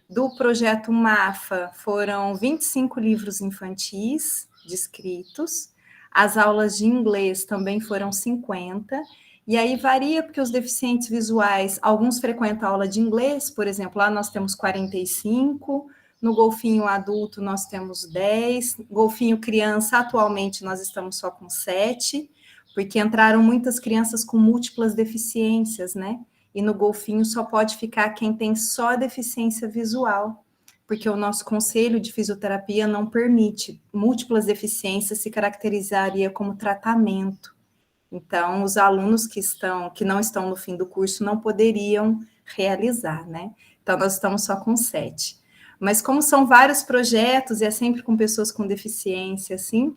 do projeto MAFA foram 25 livros infantis descritos, as aulas de inglês também foram 50, e aí varia porque os deficientes visuais, alguns frequentam a aula de inglês, por exemplo, lá nós temos 45, no Golfinho adulto nós temos 10, Golfinho criança atualmente nós estamos só com 7, porque entraram muitas crianças com múltiplas deficiências, né? E no Golfinho só pode ficar quem tem só deficiência visual, porque o nosso conselho de fisioterapia não permite. Múltiplas deficiências se caracterizaria como tratamento. Então, os alunos que não estão no fim do curso não poderiam realizar, né? Então, nós estamos só com 7. Mas como são vários projetos e é sempre com pessoas com deficiência, assim,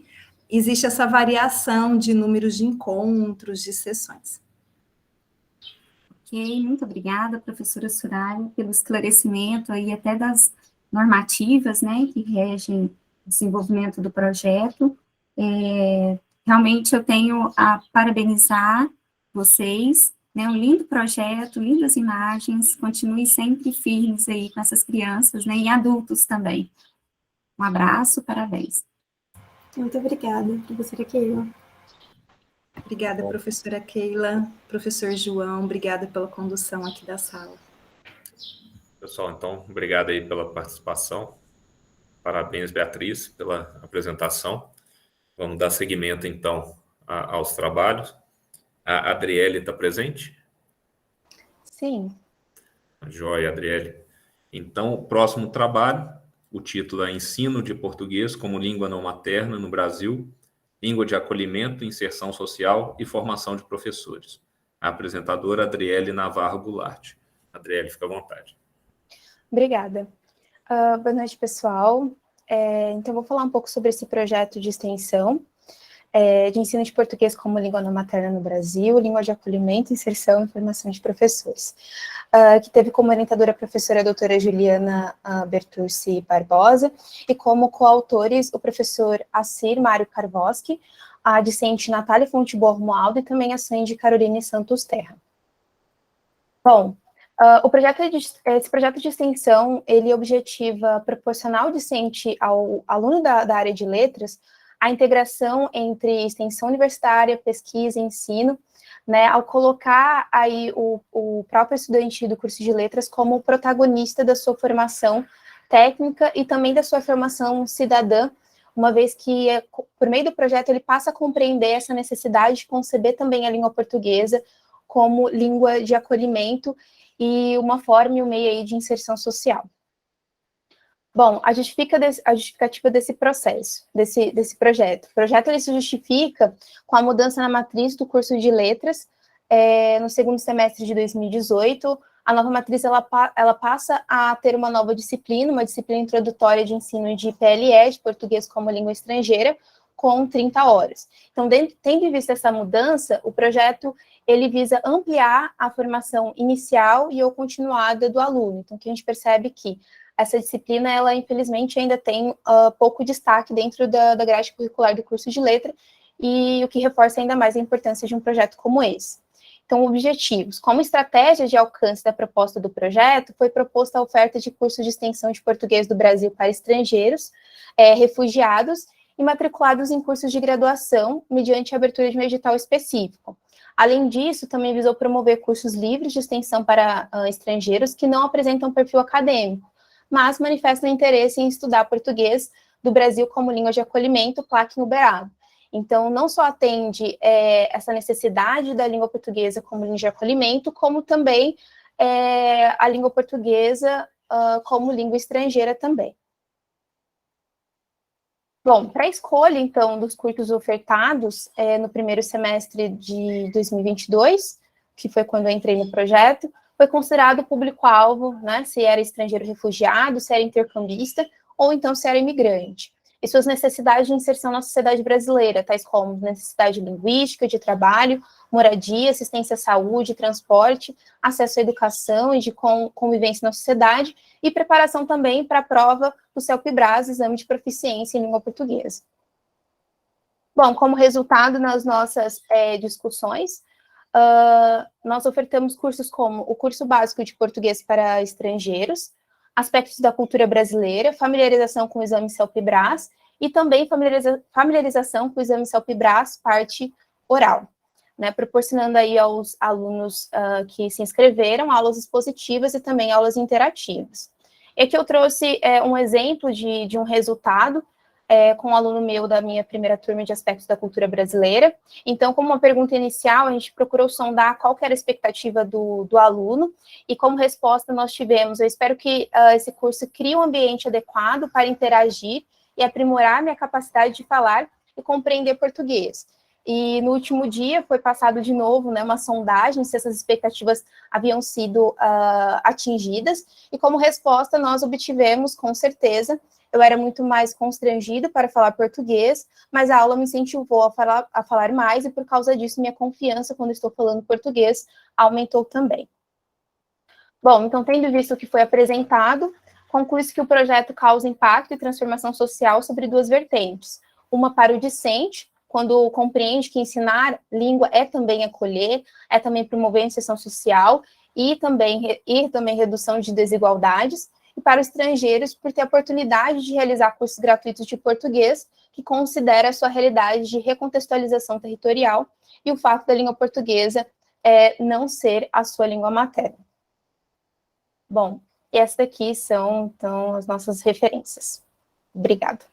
existe essa variação de números de encontros, de sessões. Ok, muito obrigada, professora Soraya, pelo esclarecimento aí até das normativas, né, que regem o desenvolvimento do projeto. Realmente eu tenho a parabenizar vocês, né, um lindo projeto, lindas imagens, continue sempre firmes aí com essas crianças, né, e adultos também. Um abraço, parabéns. Muito obrigada, professora Keila. Obrigada, professora Keila. Professor João, obrigada pela condução aqui da sala. Pessoal, então, obrigado aí pela participação. Parabéns, Beatriz, pela apresentação. Vamos dar seguimento, então, aos trabalhos. A Adriele está presente? Sim. Joia, Adriele. Então, o próximo trabalho, o título é Ensino de Português como Língua Não Materna no Brasil, Língua de Acolhimento, Inserção Social e Formação de Professores. A apresentadora Adriele Navarro Goulart. Adriele, fica à vontade. Obrigada. Boa noite, pessoal. Então, vou falar um pouco sobre esse projeto de extensão de ensino de português como língua não materna no Brasil, língua de acolhimento, inserção e formação de professores, que teve como orientadora a professora doutora Juliana Berturci Barbosa, e como coautores o professor Assir Mário Karvoski, a discente Natália Fonteboa Romualdo e também a Sandy Caroline Santos Terra. Bom, esse projeto de extensão, ele objetiva proporcionar ao discente, ao aluno da área de letras, a integração entre extensão universitária, pesquisa e ensino, né, ao colocar aí o próprio estudante do curso de letras como protagonista da sua formação técnica e também da sua formação cidadã, uma vez que, por meio do projeto, ele passa a compreender essa necessidade de conceber também a língua portuguesa como língua de acolhimento e uma forma e um meio aí de inserção social. Bom, a justificativa desse processo, desse projeto. O projeto ele se justifica com a mudança na matriz do curso de letras, no segundo semestre de 2018, a nova matriz ela passa a ter uma nova disciplina, uma disciplina introdutória de ensino de PLE, de português como língua estrangeira, com 30 horas. Então, tendo em vista essa mudança, o projeto ele visa ampliar a formação inicial e ou continuada do aluno. Então, que a gente percebe que essa disciplina, ela infelizmente ainda tem pouco destaque dentro da grade curricular do curso de letra, e o que reforça ainda mais a importância de um projeto como esse. Então, objetivos. Como estratégia de alcance da proposta do projeto, foi proposta a oferta de cursos de extensão de português do Brasil para estrangeiros, refugiados e matriculados em cursos de graduação, mediante a abertura de um edital específico. Além disso, também visou promover cursos livres de extensão para estrangeiros que não apresentam perfil acadêmico, mas manifestam interesse em estudar português do Brasil como língua de acolhimento, placa em Uberaba. Então, não só atende essa necessidade da língua portuguesa como língua de acolhimento, como também a língua portuguesa como língua estrangeira também. Bom, para a escolha, então, dos cursos ofertados no primeiro semestre de 2022, que foi quando eu entrei no projeto, foi considerado o público-alvo, né, se era estrangeiro refugiado, se era intercambista, ou então se era imigrante. E suas necessidades de inserção na sociedade brasileira, tais como necessidade linguística, de trabalho, moradia, assistência à saúde, transporte, acesso à educação e de convivência na sociedade, e preparação também para a prova do CELPE-BRAS, Exame de Proficiência em Língua Portuguesa. Bom, como resultado nas nossas discussões, nós ofertamos cursos como o curso básico de português para estrangeiros, aspectos da cultura brasileira, familiarização com o exame CELPE-BRAS e também familiarização com o exame CELPE-BRAS, parte oral, né, proporcionando aí aos alunos que se inscreveram aulas expositivas e também aulas interativas. E aqui eu trouxe um exemplo de um resultado com um aluno meu da minha primeira turma de aspectos da cultura brasileira. Então, como uma pergunta inicial, a gente procurou sondar qual que era a expectativa do aluno, e como resposta nós tivemos: eu espero que esse curso crie um ambiente adequado para interagir e aprimorar minha capacidade de falar e compreender português. E no último dia foi passado de novo, né, uma sondagem se essas expectativas haviam sido atingidas, e como resposta nós obtivemos, com certeza, eu era muito mais constrangido para falar português, mas a aula me incentivou a falar mais, e por causa disso minha confiança quando estou falando português aumentou também. Bom, então, tendo visto o que foi apresentado, conclui-se que o projeto causa impacto e transformação social sobre duas vertentes: uma para o discente, quando compreende que ensinar língua é também acolher, é também promover a inserção social e também redução de desigualdades, e para os estrangeiros por ter a oportunidade de realizar cursos gratuitos de português, que considera a sua realidade de recontextualização territorial e o fato da língua portuguesa não ser a sua língua materna. Bom, essas daqui são, então, as nossas referências. Obrigada.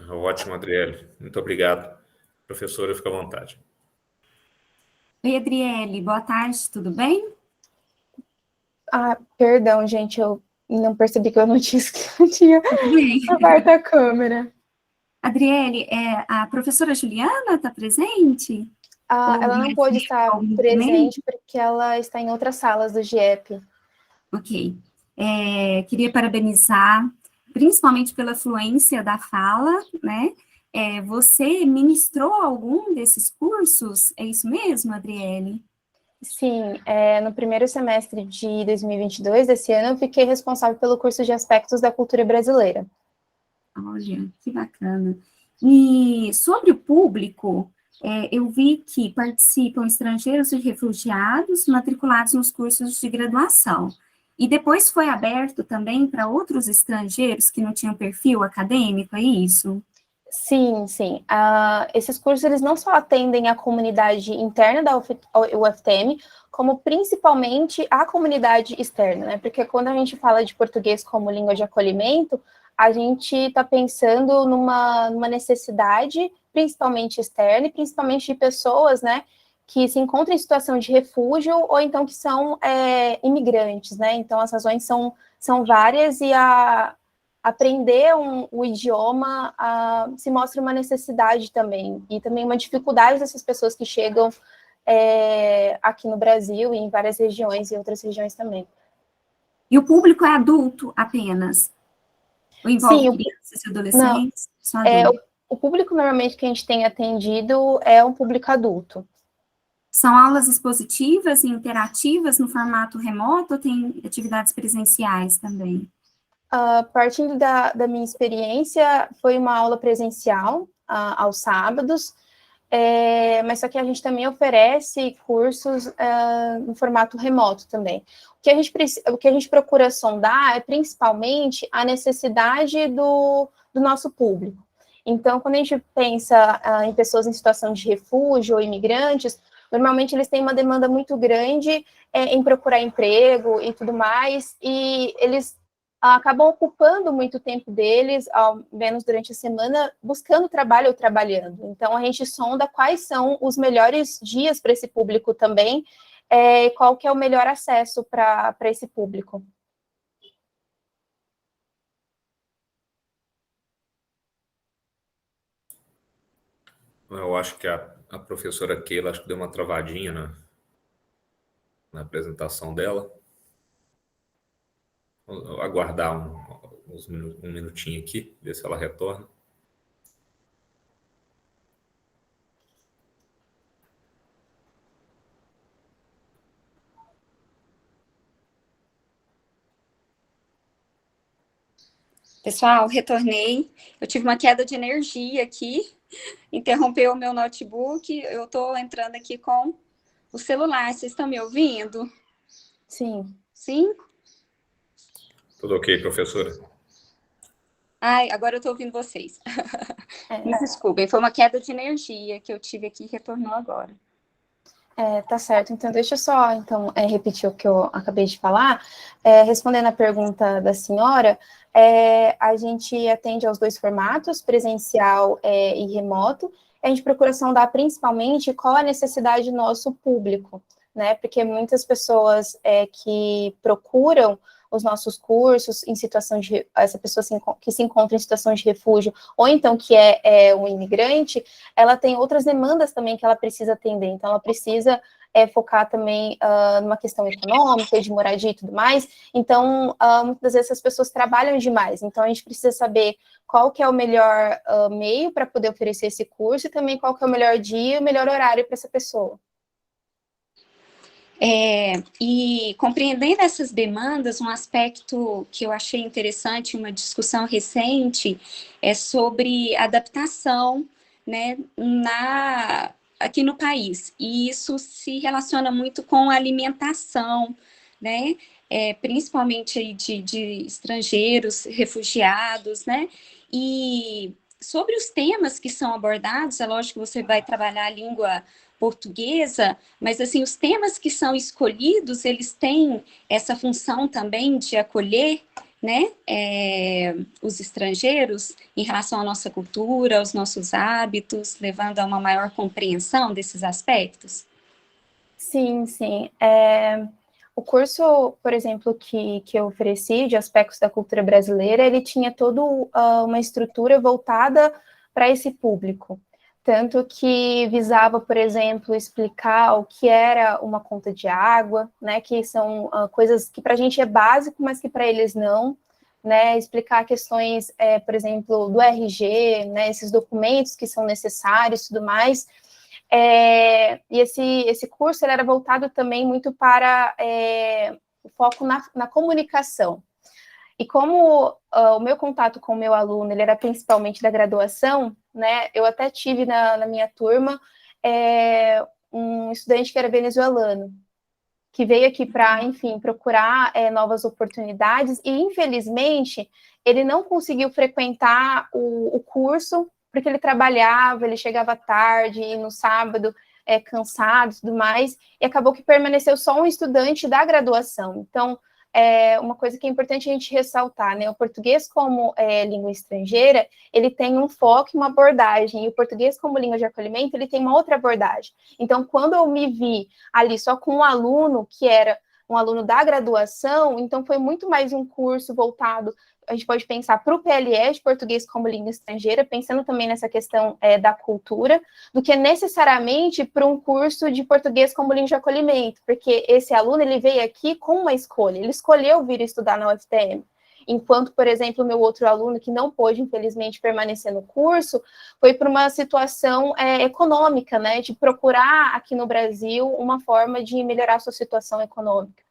Ótimo, Adriele. Muito obrigado. Professora, fica à vontade. Oi, Adriele. Boa tarde, tudo bem? Perdão, gente, eu não percebi que eu não tinha aberto a câmera. Adriele, a professora Juliana está presente? Ela não pôde estar presente porque ela está em outras salas do GIEP. Ok. Queria parabenizar, principalmente pela fluência da fala, né? Você ministrou algum desses cursos? É isso mesmo, Adriele? Sim, no primeiro semestre de 2022, desse ano, eu fiquei responsável pelo curso de Aspectos da Cultura Brasileira. Olha, que bacana. E sobre o público, eu vi que participam estrangeiros e refugiados matriculados nos cursos de graduação. E depois foi aberto também para outros estrangeiros que não tinham perfil acadêmico, é isso? Sim, sim. Esses cursos, eles não só atendem a comunidade interna da UFTM, como principalmente a comunidade externa, né? Porque quando a gente fala de português como língua de acolhimento, a gente está pensando numa necessidade, principalmente externa, e principalmente de pessoas, né, que se encontram em situação de refúgio, ou então que são imigrantes, né? Então, as razões são várias, e aprender o idioma se mostra uma necessidade também, e também uma dificuldade dessas pessoas que chegam aqui no Brasil e em várias regiões e outras regiões também. E o público é adulto apenas? Ou envolve crianças e adolescentes? Não, o público normalmente que a gente tem atendido é um público adulto. São aulas expositivas e interativas no formato remoto ou tem atividades presenciais também? Partindo da minha experiência, foi uma aula presencial aos sábados, mas só que a gente também oferece cursos no formato remoto também. O que a gente procura sondar é principalmente a necessidade do nosso público. Então, quando a gente pensa em pessoas em situação de refúgio ou imigrantes, normalmente eles têm uma demanda muito grande em procurar emprego e tudo mais, e eles acabam ocupando muito tempo deles, ao menos durante a semana, buscando trabalho ou trabalhando. Então, a gente sonda quais são os melhores dias para esse público também, qual que é o melhor acesso para esse público. Eu acho que a professora Keila, acho que deu uma travadinha na apresentação dela. Vou aguardar um minutinho aqui, ver se ela retorna. Pessoal, retornei. Eu tive uma queda de energia aqui, interrompeu o meu notebook. Eu estou entrando aqui com o celular. Vocês estão me ouvindo? Sim. Sim? Tudo ok, professora? Ai, agora eu estou ouvindo vocês. Me desculpem, foi uma queda de energia que eu tive aqui e retornou agora. Tá certo. Então, deixa eu só repetir o que eu acabei de falar. Respondendo a pergunta da senhora, a gente atende aos dois formatos, presencial e remoto. A gente procura sondar principalmente qual a necessidade do nosso público, né? Porque muitas pessoas que procuram os nossos cursos em situação de... Essa pessoa que se encontra em situação de refúgio, ou então que é um imigrante, ela tem outras demandas também que ela precisa atender. Então, ela precisa focar também numa questão econômica, de moradia e tudo mais. Então, muitas vezes as pessoas trabalham demais. Então, a gente precisa saber qual que é o melhor meio para poder oferecer esse curso e também qual que é o melhor dia e o melhor horário para essa pessoa. E compreendendo essas demandas, um aspecto que eu achei interessante, uma discussão recente, é sobre adaptação, né, aqui no país. E isso se relaciona muito com a alimentação, né? principalmente aí de estrangeiros, refugiados, né? E sobre os temas que são abordados, é lógico que você vai trabalhar a língua portuguesa, mas assim, os temas que são escolhidos, eles têm essa função também de acolher, né, os estrangeiros em relação à nossa cultura, aos nossos hábitos, levando a uma maior compreensão desses aspectos? Sim, sim. O curso, por exemplo, que eu ofereci de aspectos da cultura brasileira, ele tinha toda uma estrutura voltada para esse público. Tanto que visava, por exemplo, explicar o que era uma conta de água, né, que são coisas que para a gente é básico, mas que para eles não, né, explicar questões, por exemplo, do RG, né, esses documentos que são necessários e tudo mais. E esse curso ele era voltado também muito para o foco na comunicação. E como o meu contato com o meu aluno ele era principalmente da graduação, né, eu até tive na minha turma um estudante que era venezuelano, que veio aqui para, enfim, procurar novas oportunidades, e infelizmente ele não conseguiu frequentar o curso, porque ele trabalhava, ele chegava tarde, e no sábado, cansado e tudo mais, e acabou que permaneceu só um estudante da graduação. Então, uma coisa que é importante a gente ressaltar, né? O português como língua estrangeira, ele tem um foco e uma abordagem, e o português como língua de acolhimento, ele tem uma outra abordagem. Então, quando eu me vi ali só com um aluno, que era um aluno da graduação, então foi muito mais um curso voltado, a gente pode pensar para o PLE de português como língua estrangeira, pensando também nessa questão da cultura, do que necessariamente para um curso de português como língua de acolhimento, porque esse aluno ele veio aqui com uma escolha, ele escolheu vir estudar na UFTM, enquanto, por exemplo, o meu outro aluno, que não pôde, infelizmente, permanecer no curso, foi por uma situação econômica, né, de procurar aqui no Brasil uma forma de melhorar a sua situação econômica.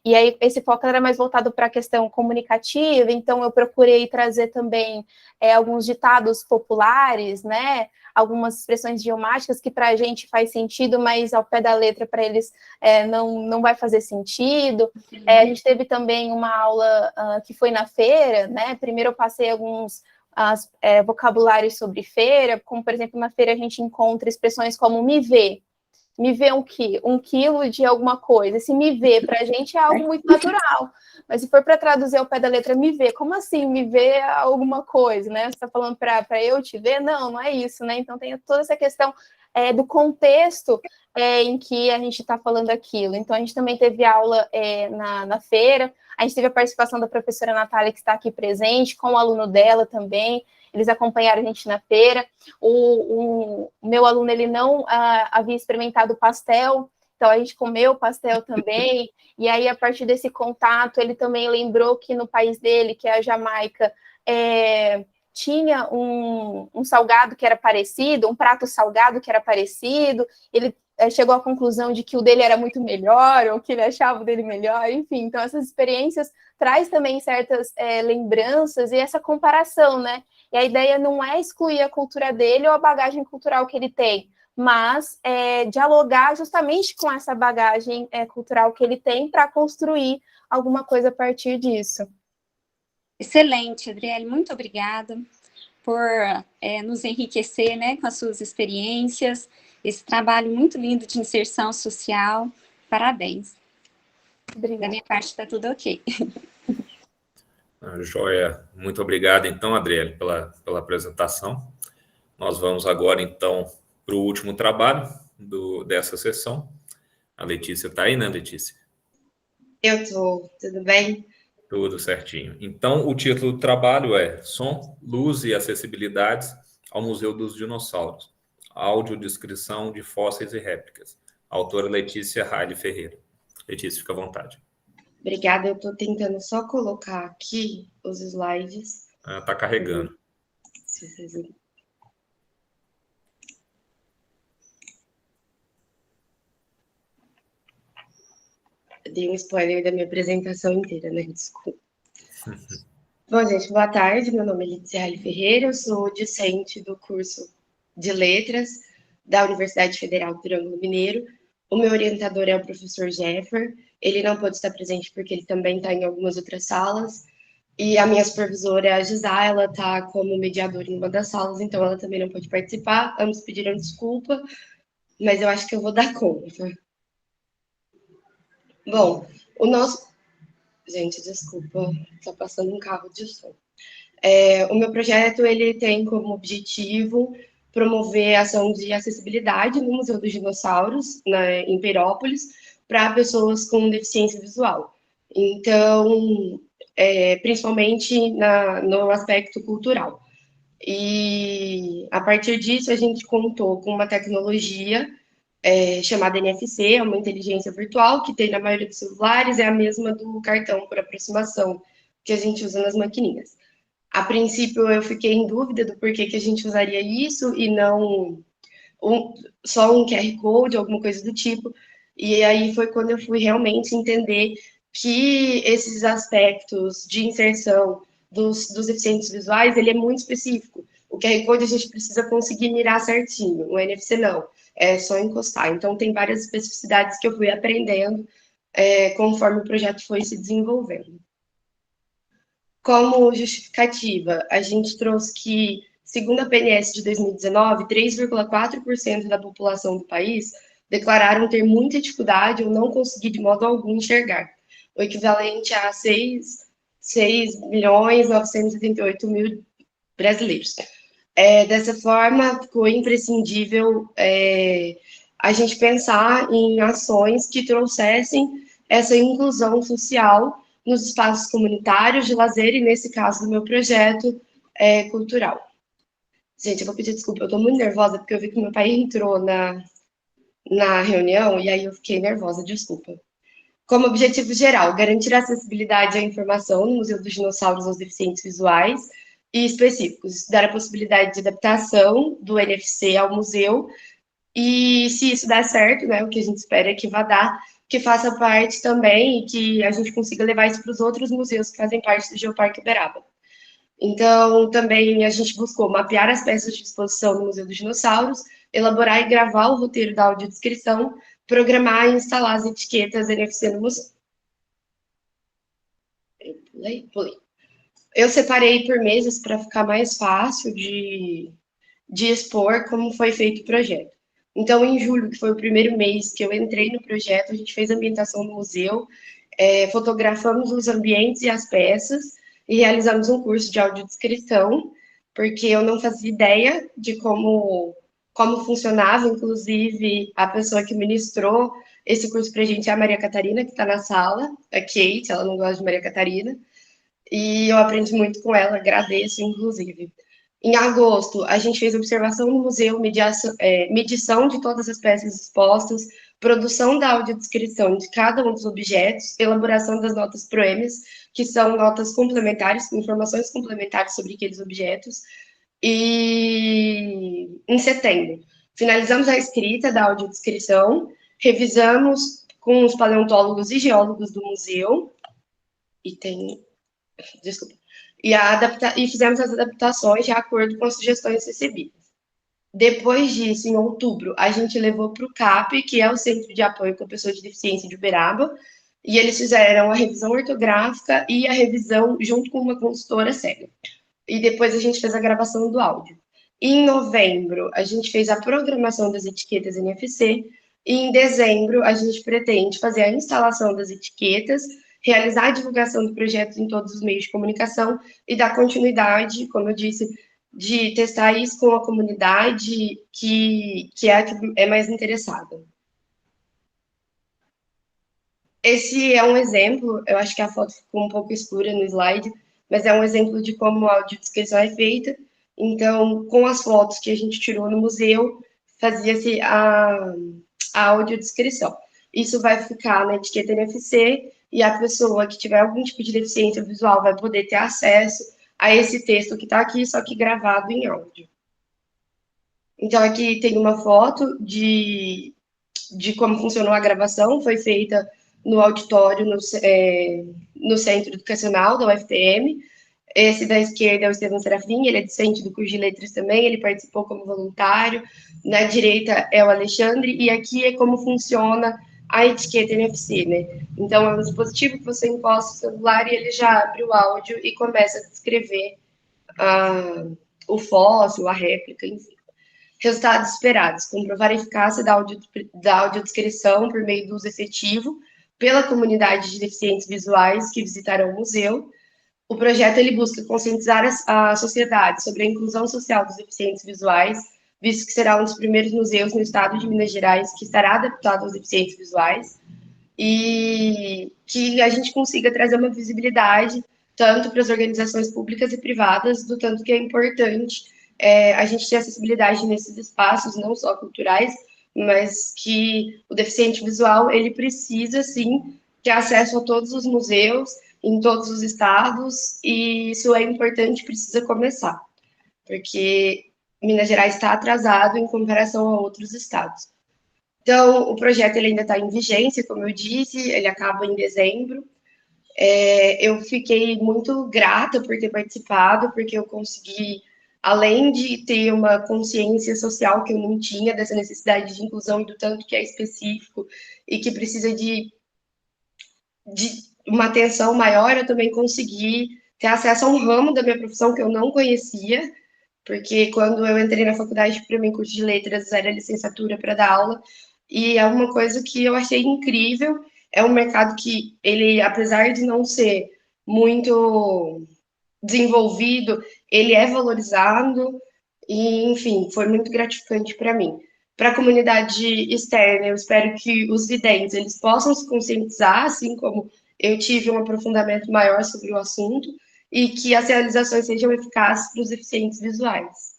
E aí, esse foco era mais voltado para a questão comunicativa, então eu procurei trazer também alguns ditados populares, né, algumas expressões idiomáticas que para a gente faz sentido, mas ao pé da letra para eles não vai fazer sentido. A gente teve também uma aula que foi na feira, né, primeiro eu passei alguns vocabulários sobre feira, como, por exemplo, na feira a gente encontra expressões como me vê um quê? 1 quilo de alguma coisa. Esse me ver, para a gente, é algo muito natural. Mas se for para traduzir ao pé da letra, me ver, como assim me ver alguma coisa, né? Você está falando para eu te ver? Não é isso, né? Então tem toda essa questão do contexto em que a gente está falando aquilo. Então a gente também teve aula na feira, a gente teve a participação da professora Natália, que está aqui presente, com o aluno dela também. Eles acompanharam a gente na feira. O meu aluno, ele não havia experimentado pastel, então a gente comeu pastel também, e aí a partir desse contato, ele também lembrou que no país dele, que é a Jamaica, tinha um salgado que era parecido, um prato salgado que era parecido, ele chegou à conclusão de que o dele era muito melhor, ou que ele achava o dele melhor, enfim. Então, essas experiências traz também certas lembranças e essa comparação, né? E a ideia não é excluir a cultura dele ou a bagagem cultural que ele tem, mas dialogar justamente com essa bagagem cultural que ele tem para construir alguma coisa a partir disso. Excelente, Adriele, muito obrigada por nos enriquecer, né, com as suas experiências, esse trabalho muito lindo de inserção social. Parabéns. Obrigada. Da minha parte está tudo ok. Joia, muito obrigado, então, Adriele, pela apresentação. Nós vamos agora, então, para o último trabalho dessa sessão. A Letícia está aí, né, Letícia? Eu estou, tudo bem? Tudo certinho. Então, o título do trabalho é Som, Luz e Acessibilidades ao Museu dos Dinossauros. Audiodescrição de fósseis e réplicas. Autora Letícia Raile Ferreira. Letícia, fica à vontade. Obrigada, eu estou tentando só colocar aqui os slides. Está carregando. Se vocês verem. Eu dei um spoiler da minha apresentação inteira, né? Desculpa. Bom, gente, boa tarde. Meu nome é Letícia Raile Ferreira, eu sou discente do curso de Letras da Universidade Federal do Triângulo Mineiro, O meu orientador é o professor Jeffer, ele não pôde estar presente porque ele também está em algumas outras salas, e a minha supervisora é a Gisá, ela está como mediadora em uma das salas, então ela também não pôde participar, ambos pediram desculpa, mas eu acho que eu vou dar conta. Bom, o nosso... Gente, desculpa, está passando um carro de som. O meu projeto, ele tem como objetivo promover a ação de acessibilidade no Museu dos Dinossauros, em Peirópolis, para pessoas com deficiência visual. Então, principalmente no aspecto cultural. E, a partir disso, a gente contou com uma tecnologia chamada NFC, é uma inteligência virtual, que tem na maioria dos celulares, é a mesma do cartão por aproximação, que a gente usa nas maquininhas. A princípio, eu fiquei em dúvida do porquê que a gente usaria isso e não só um QR Code, alguma coisa do tipo. E aí foi quando eu fui realmente entender que esses aspectos de inserção dos deficientes visuais, ele é muito específico. O QR Code a gente precisa conseguir mirar certinho, o NFC não, é só encostar. Então, tem várias especificidades que eu fui aprendendo conforme o projeto foi se desenvolvendo. Como justificativa, a gente trouxe que, segundo a PNS de 2019, 3,4% da população do país declararam ter muita dificuldade ou não conseguir de modo algum enxergar, o equivalente a 6.988.000 brasileiros. Dessa forma, ficou imprescindível a gente pensar em ações que trouxessem essa inclusão social nos espaços comunitários de lazer e, nesse caso, do meu projeto cultural. Gente, eu vou pedir desculpa, eu estou muito nervosa porque eu vi que meu pai entrou na reunião e aí eu fiquei nervosa, desculpa. Como objetivo geral, garantir a acessibilidade à informação no Museu dos Dinossauros aos deficientes visuais e específicos, dar a possibilidade de adaptação do NFC ao museu e, se isso der certo, né, o que a gente espera é que vá dar, que faça parte também e que a gente consiga levar isso para os outros museus que fazem parte do Geoparque Uberaba. Então, também a gente buscou mapear as peças de exposição no Museu dos Dinossauros, elaborar e gravar o roteiro da audiodescrição, programar e instalar as etiquetas NFC no museu. Pulei. Eu separei por meses para ficar mais fácil de expor como foi feito o projeto. Então, em julho, que foi o primeiro mês que eu entrei no projeto, a gente fez a ambientação no museu, fotografamos os ambientes e as peças e realizamos um curso de audiodescrição, porque eu não fazia ideia de como funcionava. Inclusive, a pessoa que ministrou esse curso para a gente é a Maria Catarina, que está na sala, a Kate, ela não gosta de Maria Catarina, e eu aprendi muito com ela, agradeço, inclusive. Em agosto, a gente fez observação no museu, medição de todas as peças expostas, produção da audiodescrição de cada um dos objetos, elaboração das notas proemes, que são notas complementares, com informações complementares sobre aqueles objetos. E em setembro, finalizamos a escrita da audiodescrição, revisamos com os paleontólogos e geólogos do museu, e fizemos as adaptações de acordo com as sugestões recebidas. Depois disso, em outubro, a gente levou para o CAP, que é o Centro de Apoio com Pessoas de Deficiência de Uberaba, e eles fizeram a revisão ortográfica e a revisão junto com uma consultora cega. E depois a gente fez a gravação do áudio. Em novembro, a gente fez a programação das etiquetas NFC, e em dezembro, a gente pretende fazer a instalação das etiquetas, realizar a divulgação do projeto em todos os meios de comunicação e dar continuidade, como eu disse, de testar isso com a comunidade que é mais interessada. Esse é um exemplo, eu acho que a foto ficou um pouco escura no slide, mas é um exemplo de como a audiodescrição é feita. Então, com as fotos que a gente tirou no museu, fazia-se a audiodescrição. Isso vai ficar na etiqueta NFC, e a pessoa que tiver algum tipo de deficiência visual vai poder ter acesso a esse texto que está aqui, só que gravado em áudio. Então, aqui tem uma foto de como funcionou a gravação, foi feita no auditório, no Centro Educacional da UFTM. Esse da esquerda é o Estevam Serafim, ele é discente do curso de letras também, ele participou como voluntário. Na direita é o Alexandre, e aqui é como funciona a etiqueta NFC, né? Então, é um dispositivo que você encosta o celular e ele já abre o áudio e começa a descrever o fóssil, a réplica, enfim. Resultados esperados: comprovar a eficácia da audiodescrição por meio do uso efetivo pela comunidade de deficientes visuais que visitarão o museu. O projeto ele busca conscientizar a sociedade sobre a inclusão social dos deficientes visuais, visto que será um dos primeiros museus no estado de Minas Gerais que estará adaptado aos deficientes visuais, e que a gente consiga trazer uma visibilidade tanto para as organizações públicas e privadas, do tanto que é importante a gente ter acessibilidade nesses espaços, não só culturais, mas que o deficiente visual, ele precisa, sim, ter acesso a todos os museus, em todos os estados, e isso é importante, precisa começar, porque Minas Gerais está atrasado em comparação a outros estados. Então, o projeto ele ainda está em vigência, como eu disse, ele acaba em dezembro. Eu fiquei muito grata por ter participado, porque eu consegui, além de ter uma consciência social que eu não tinha, dessa necessidade de inclusão e do tanto que é específico e que precisa de uma atenção maior, eu também consegui ter acesso a um ramo da minha profissão que eu não conhecia, porque quando eu entrei na faculdade, para mim, curso de letras, era licenciatura para dar aula, e é uma coisa que eu achei incrível. É um mercado que, ele, apesar de não ser muito desenvolvido, ele é valorizado, e, enfim, foi muito gratificante para mim. Para a comunidade externa, eu espero que os videntes eles possam se conscientizar, assim como eu tive um aprofundamento maior sobre o assunto, e que as realizações sejam eficazes para os deficientes visuais.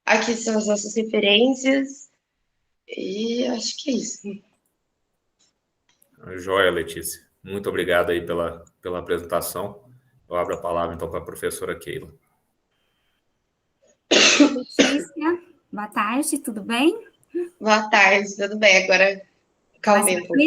Aqui são as nossas referências, e acho que é isso. Joia, Letícia. Muito obrigado aí pela apresentação. Eu abro a palavra, então, para a professora Keila. Letícia, boa tarde, tudo bem? Boa tarde, tudo bem? Agora, calmei um pouco.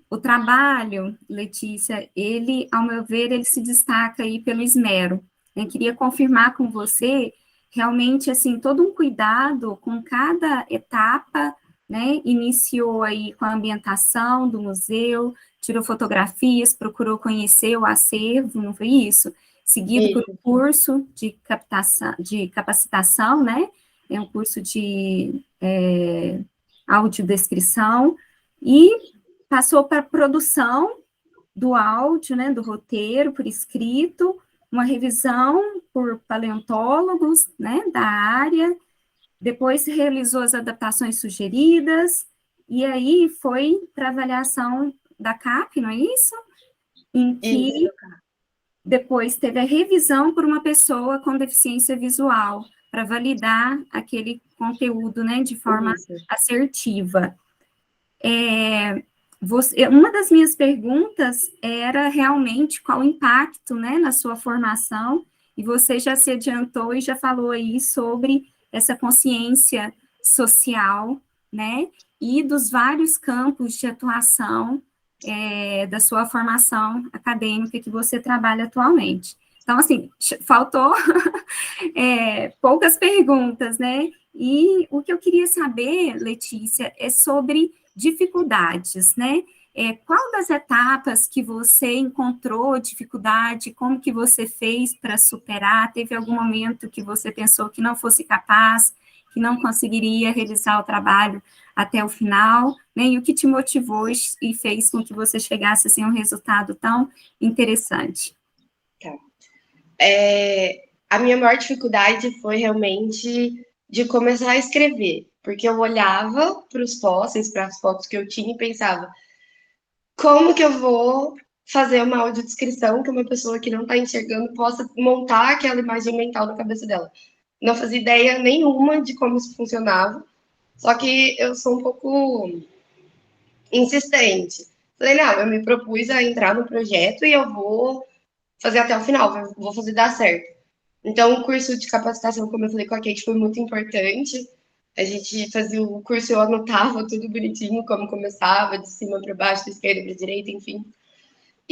O trabalho, Letícia, ele, ao meu ver, ele se destaca aí pelo esmero. Eu queria confirmar com você, realmente, assim, todo um cuidado com cada etapa, né? Iniciou aí com a ambientação do museu, tirou fotografias, procurou conhecer o acervo, não foi isso? Seguido por um curso de capacitação, né? É um curso de audiodescrição, e passou para a produção do áudio, né, do roteiro por escrito, uma revisão por paleontólogos, né, da área, depois realizou as adaptações sugeridas, e aí foi para avaliação da CAP, não é isso? Em que depois teve a revisão por uma pessoa com deficiência visual, para validar aquele conteúdo, né, de forma assertiva. Uma das minhas perguntas era realmente qual o impacto, né, na sua formação, e você já se adiantou e já falou aí sobre essa consciência social, né, e dos vários campos de atuação da sua formação acadêmica que você trabalha atualmente. Então, assim, faltou poucas perguntas, né? E o que eu queria saber, Letícia, é sobre dificuldades, né? Qual das etapas que você encontrou dificuldade, como que você fez para superar? Teve algum momento que você pensou que não fosse capaz, que não conseguiria realizar o trabalho até o final, né? E o que te motivou e fez com que você chegasse assim, a um resultado tão interessante? Tá. A minha maior dificuldade foi realmente de começar a escrever, porque eu olhava para os fósseis, para as fotos que eu tinha e pensava, como que eu vou fazer uma audiodescrição que uma pessoa que não está enxergando possa montar aquela imagem mental na cabeça dela? Não fazia ideia nenhuma de como isso funcionava, só que eu sou um pouco insistente. Falei, não, eu me propus a entrar no projeto e eu vou fazer até o final, vou fazer dar certo. Então, o curso de capacitação, como eu falei com a Kate, foi muito importante. A gente fazia o curso, eu anotava tudo bonitinho, como começava, de cima para baixo, da esquerda para a direita, enfim.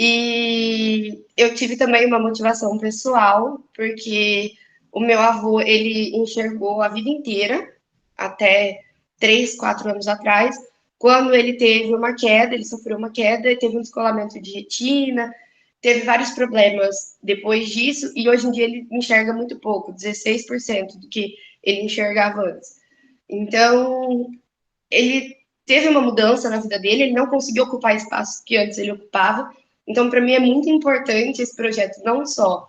E eu tive também uma motivação pessoal, porque o meu avô, ele enxergou a vida inteira, até 3, 4 anos atrás, quando ele teve uma queda, ele sofreu uma queda, teve um descolamento de retina, teve vários problemas depois disso, e hoje em dia ele enxerga muito pouco, 16% do que ele enxergava antes. Então, ele teve uma mudança na vida dele, ele não conseguiu ocupar espaços que antes ele ocupava. Então, para mim, é muito importante esse projeto, não só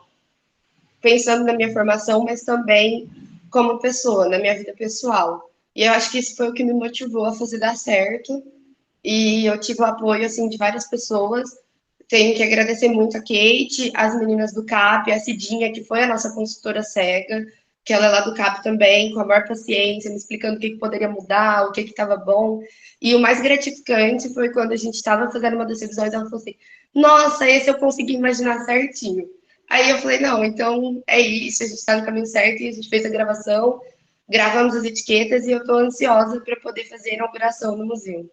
pensando na minha formação, mas também como pessoa, na minha vida pessoal. E eu acho que isso foi o que me motivou a fazer dar certo. E eu tive o apoio, assim, de várias pessoas. Tenho que agradecer muito a Kate, as meninas do CAP, a Cidinha, que foi a nossa consultora cega, que ela é lá do CAP também, com a maior paciência, me explicando o que poderia mudar, o que estava bom. E o mais gratificante foi quando a gente estava fazendo uma das revisões, ela falou assim, nossa, esse eu consegui imaginar certinho. Aí eu falei, não, então é isso, a gente está no caminho certo, e a gente fez a gravação, gravamos as etiquetas, e eu estou ansiosa para poder fazer a inauguração no museu.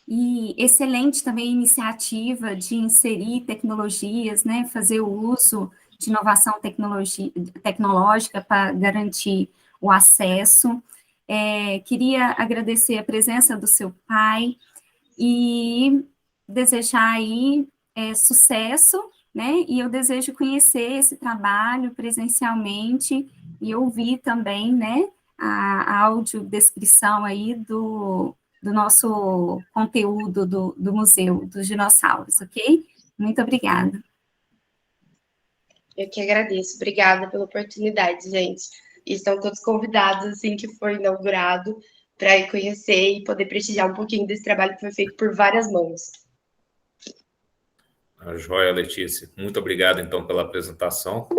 E excelente também a iniciativa de inserir tecnologias, né, fazer o uso de inovação tecnológica para garantir o acesso. Queria agradecer a presença do seu pai e desejar aí sucesso, né, e eu desejo conhecer esse trabalho presencialmente e ouvir também, né, a audiodescrição aí do nosso conteúdo do Museu dos Dinossauros, ok? Muito obrigada. Eu que agradeço. Obrigada pela oportunidade, gente. E estão todos convidados, assim que for inaugurado, para ir conhecer e poder prestigiar um pouquinho desse trabalho que foi feito por várias mãos. A joia, Letícia. Muito obrigado, então, pela apresentação.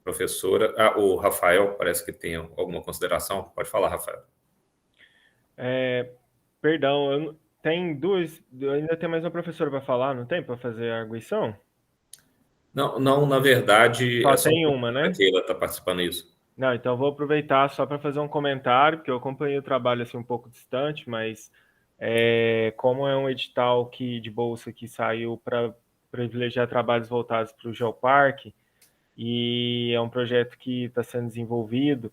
Professora. O Rafael parece que tem alguma consideração. Pode falar, Rafael. Perdão, ainda tem mais uma professora para falar, não tem? Para fazer a arguição? Não, na verdade... Só tem uma, né? A Keila está participando disso. Não, então vou aproveitar só para fazer um comentário, porque eu acompanhei o trabalho assim um pouco distante, mas como é um edital de bolsa que saiu para privilegiar trabalhos voltados para o Geoparque, e é um projeto que está sendo desenvolvido,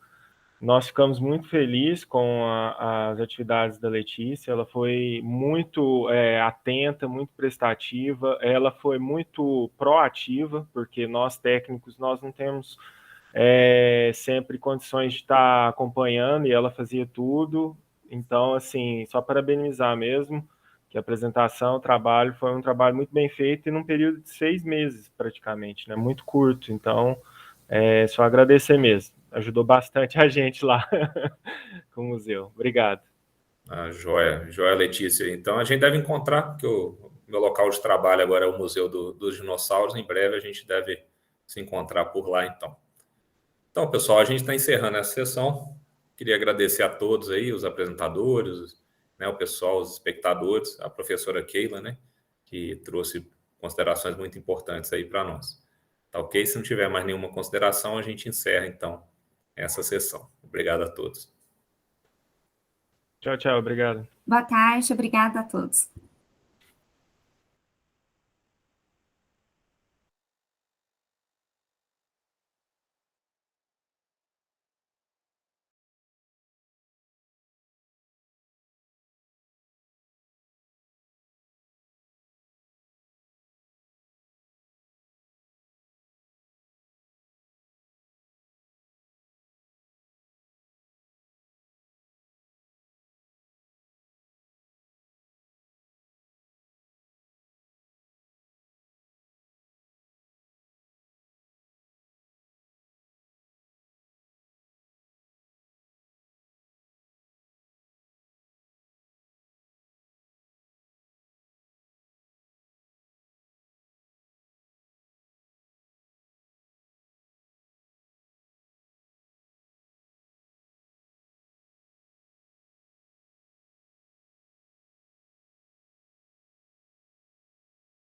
nós ficamos muito felizes com as atividades da Letícia. Ela foi muito atenta, muito prestativa, ela foi muito proativa, porque nós técnicos, nós não temos sempre condições de estar acompanhando, e ela fazia tudo. Então, assim, só parabenizar mesmo, que a apresentação, o trabalho, foi um trabalho muito bem feito e num período de 6 meses, praticamente, né? Muito curto. Então, só agradecer mesmo. Ajudou bastante a gente lá com o museu. Obrigado. Joia, Letícia. Então, a gente deve encontrar, porque o meu local de trabalho agora é o Museu dos Dinossauros. Em breve a gente deve se encontrar por lá, então. Então, pessoal, a gente está encerrando essa sessão. Queria agradecer a todos aí, os apresentadores, né, o pessoal, os espectadores, a professora Keila, né, que trouxe considerações muito importantes aí para nós. Tá ok? Se não tiver mais nenhuma consideração, a gente encerra, então, essa sessão. Obrigado a todos. Tchau, obrigado. Boa tarde, obrigada a todos.